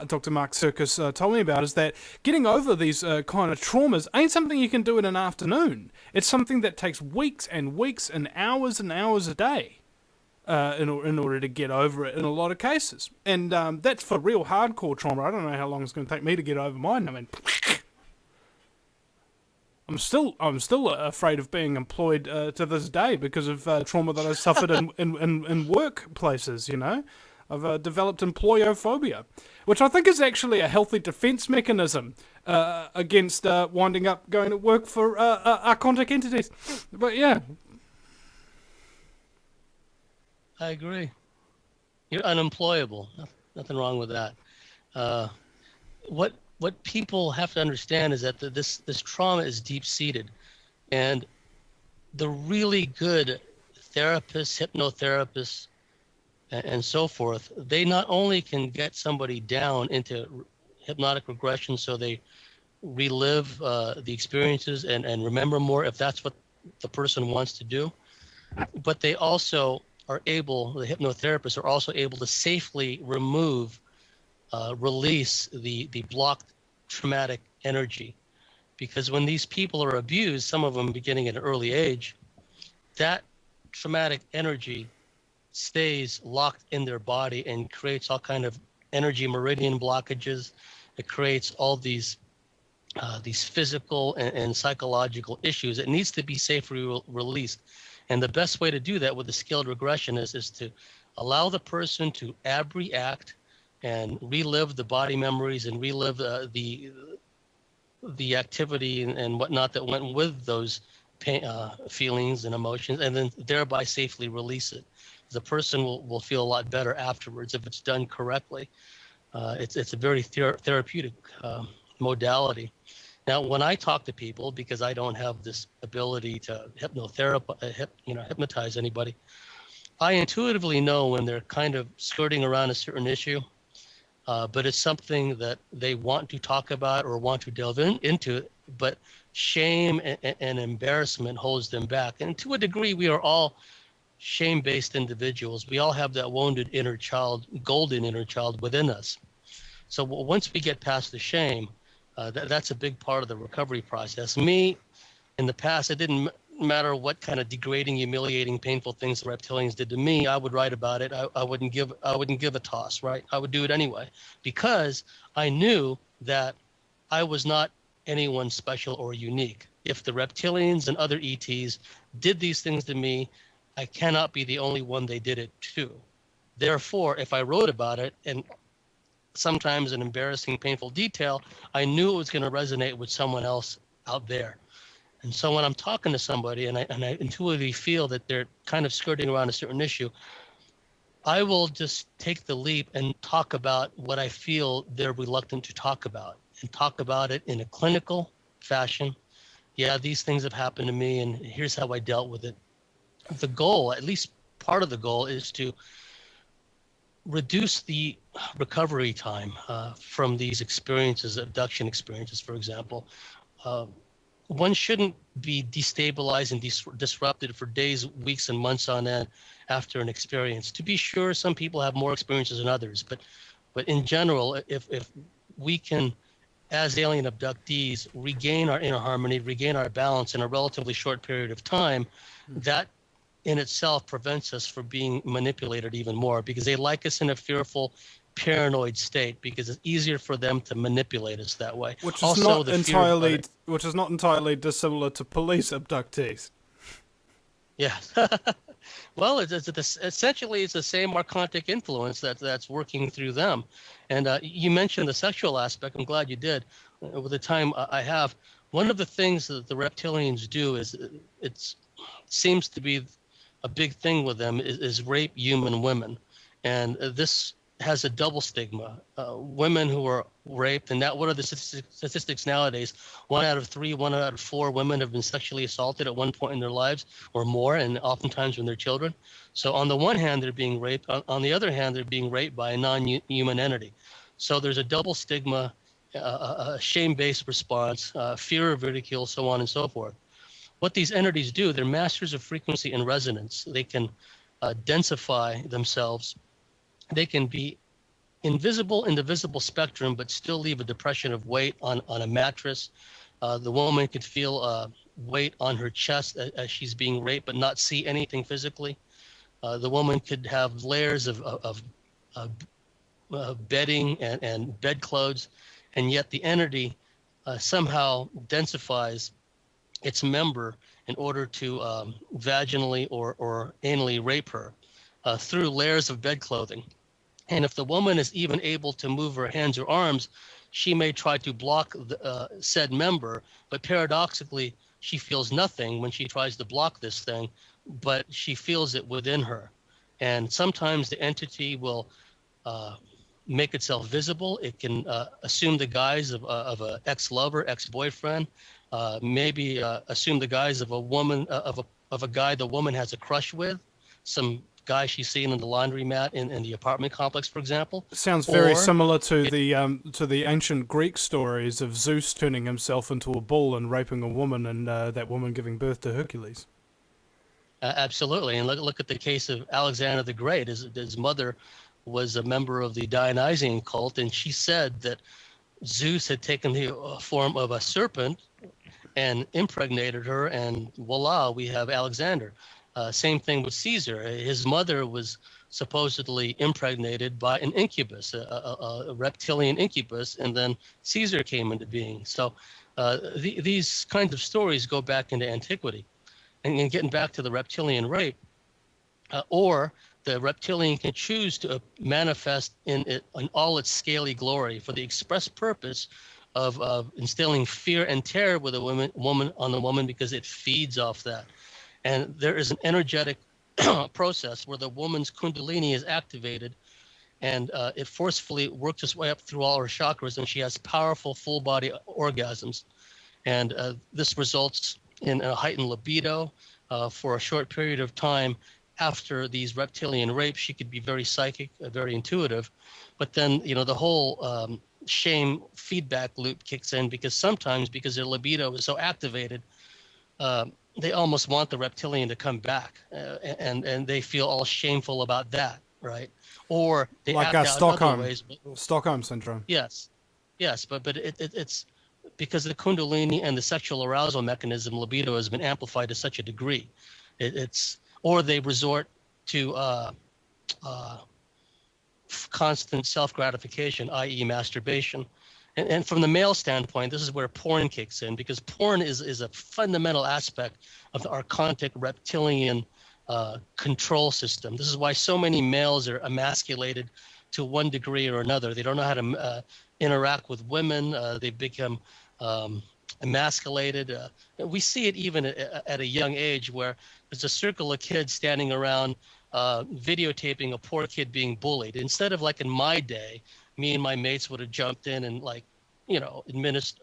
Dr. Mark Circus told me about, is that getting over these kind of traumas ain't something you can do in an afternoon. It's something that takes weeks and hours a day in order to get over it in a lot of cases. And that's for real hardcore trauma. I don't know how long it's going to take me to get over mine. I mean, I'm still afraid of being employed to this day because of trauma that I suffered in workplaces, you know. I've developed employophobia, which I think is actually a healthy defense mechanism against winding up going to work for archontic entities. But yeah, I agree. You're unemployable. Nothing wrong with that. Uh, what people have to understand is that this trauma is deep seated, and the really good therapists, hypnotherapists, and so forth, they not only can get somebody down into hypnotic regression so they relive the experiences and remember more if that's what the person wants to do, but they also are able, the hypnotherapists are also able to safely release the blocked traumatic energy. Because when these people are abused, some of them beginning at an early age, that traumatic energy stays locked in their body and creates all kind of energy meridian blockages. It creates all these physical and psychological issues. It needs to be safely released. And the best way to do that with the skilled regression is to allow the person to abreact and relive the body memories and relive the activity and whatnot that went with those feelings and emotions, and then thereby safely release it. The person will feel a lot better afterwards if it's done correctly. It's a very therapeutic modality. Now, when I talk to people, because I don't have this ability to hypnotize anybody, I intuitively know when they're kind of skirting around a certain issue, but it's something that they want to talk about or want to delve into, but shame and embarrassment holds them back. And to a degree, we are all shame-based individuals. We all have that wounded inner child, golden inner child within us. So once we get past the shame, that's a big part of the recovery process. Me, in the past, it didn't matter what kind of degrading, humiliating, painful things the reptilians did to me. I would write about it. I wouldn't give a toss, right? I would do it anyway, because I knew that I was not anyone special or unique. If the reptilians and other ETs did these things to me, I cannot be the only one they did it to. Therefore, if I wrote about it, and sometimes an embarrassing, painful detail, I knew it was going to resonate with someone else out there. And so when I'm talking to somebody and I intuitively feel that they're kind of skirting around a certain issue, I will just take the leap and talk about what I feel they're reluctant to talk about, and talk about it in a clinical fashion. Yeah, these things have happened to me, and here's how I dealt with it. The goal, at least part of the goal, is to reduce the recovery time from these experiences, abduction experiences, for example. One shouldn't be destabilized and disrupted for days, weeks, and months on end after an experience. To be sure, some people have more experiences than others, but in general, if we can, as alien abductees, regain our inner harmony, regain our balance in a relatively short period of time, that in itself prevents us from being manipulated even more, because they like us in a fearful, paranoid state, because it's easier for them to manipulate us that way. Which is Also, not entirely dissimilar to police abductees. Yeah. Well, essentially it's the same archontic influence that's working through them. And you mentioned the sexual aspect. I'm glad you did. With the time I have, one of the things that the reptilians do is it seems to be a big thing with them is rape human women. And this has a double stigma. Women who are raped, and what are the statistics nowadays? 1 out of 3, 1 out of 4 women have been sexually assaulted at one point in their lives or more, and oftentimes when they're children. So on the one hand, they're being raped. On the other hand, they're being raped by a non-human entity. So there's a double stigma, a shame-based response, fear of ridicule, so on and so forth. What these entities do, they're masters of frequency and resonance. They can densify themselves. They can be invisible in the visible spectrum, but still leave a depression of weight on a mattress. The woman could feel weight on her chest as she's being raped, but not see anything physically. The woman could have layers of bedding and bedclothes, and yet the entity somehow densifies its member in order to vaginally or anally rape her through layers of bedclothing. And if the woman is even able to move her hands or arms, she may try to block the said member, but paradoxically, she feels nothing when she tries to block this thing, but she feels it within her. And sometimes the entity will make itself visible. It can assume the guise of an ex-lover, ex-boyfriend, maybe assume the guise of a woman, of a guy the woman has a crush with, some guy she's seen in the laundromat in the apartment complex, for example. Sounds very similar to the ancient Greek stories of Zeus turning himself into a bull and raping a woman, and that woman giving birth to Hercules. Absolutely, and look at the case of Alexander the Great. His mother was a member of the Dionysian cult, and she said that Zeus had taken the form of a serpent and impregnated her, and voila, we have Alexander. Same thing with Caesar. His mother was supposedly impregnated by an incubus, a reptilian incubus, and then Caesar came into being. So these kinds of stories go back into antiquity. And getting back to the reptilian rape, or the reptilian can choose to manifest in all its scaly glory for the express purpose of instilling fear and terror with a woman because it feeds off that. And there is an energetic process where the woman's kundalini is activated, and it forcefully works its way up through all her chakras, and she has powerful full body orgasms. And this results in a heightened libido for a short period of time. After these reptilian rapes, she could be very psychic, very intuitive, but then the whole shame feedback loop kicks in, because sometimes, because their libido is so activated, they almost want the reptilian to come back, and they feel all shameful about that, right? Or they like act out Stockholm, in other ways. Stockholm syndrome. Yes, but it's because the kundalini and the sexual arousal mechanism, libido, has been amplified to such a degree. Or they resort to constant self-gratification, i.e. masturbation. And from the male standpoint, this is where porn kicks in, because porn is a fundamental aspect of the archontic reptilian control system. This is why so many males are emasculated to one degree or another. They don't know how to interact with women. They become emasculated. We see it even at a young age, where there's a circle of kids standing around videotaping a poor kid being bullied. Instead of, like in my day, me and my mates would have jumped in and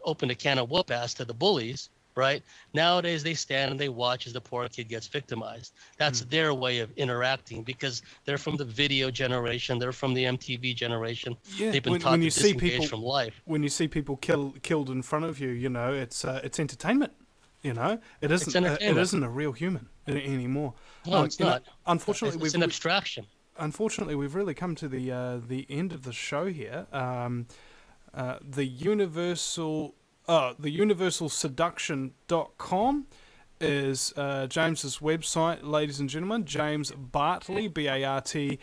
opened a can of whoop ass to the bullies, right? Nowadays they stand and they watch as the poor kid gets victimized. That's their way of interacting, because they're from the video generation, they're from the MTV generation. Yeah, they've been taught to disengage from life. When you see people killed in front of you, it's entertainment. It isn't a real human anymore. No, it's not. Unfortunately, it's an abstraction. Unfortunately, we've really come to the end of the show here. The universalseduction.com is James's website, ladies and gentlemen. James Bartley, Bartley,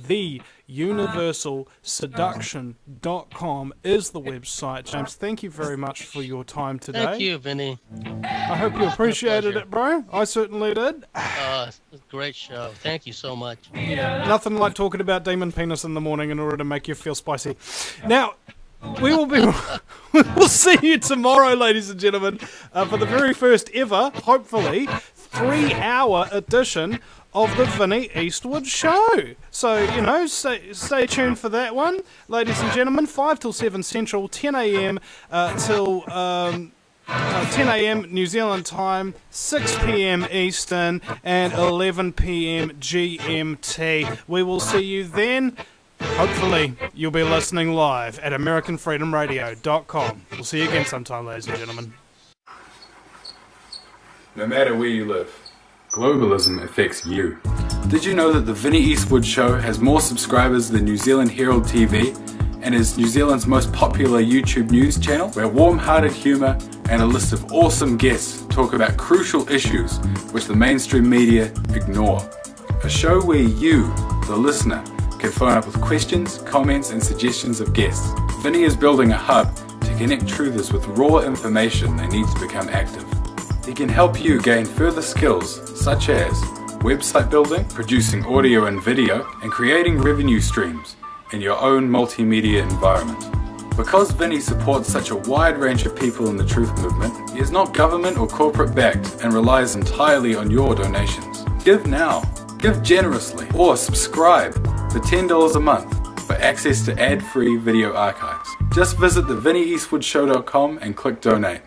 the universalseduction.com is the website. James, thank you very much for your time today. Thank you, Vinny. I hope you appreciated it, bro. I certainly did. It's a great show. Thank you so much. Yeah, nothing like talking about demon penis in the morning in order to make you feel spicy. Now, we'll see you tomorrow, ladies and gentlemen, for the very first ever, hopefully, 3-hour edition of the Vinny Eastwood Show. So, stay tuned for that one, ladies and gentlemen. 5 till 7 Central, 10 a.m. till 10 a.m. New Zealand time, 6 p.m. Eastern, and 11 p.m. GMT. We will see you then. Hopefully, you'll be listening live at AmericanFreedomRadio.com. We'll see you again sometime, ladies and gentlemen. No matter where you live, globalism affects you. Did you know that the Vinny Eastwood Show has more subscribers than New Zealand Herald TV and is New Zealand's most popular YouTube news channel, where warm-hearted humour and a list of awesome guests talk about crucial issues which the mainstream media ignore? A show where you, the listener, can phone up with questions, comments and suggestions of guests. Vinny is building a hub to connect truthers with raw information they need to become active. He can help you gain further skills such as website building, producing audio and video, and creating revenue streams in your own multimedia environment. Because Vinny supports such a wide range of people in the truth movement, he is not government or corporate backed and relies entirely on your donations. Give now Give generously or subscribe for $10 a month for access to ad-free video archives. Just visit thevinnieeastwoodshow.com and click donate.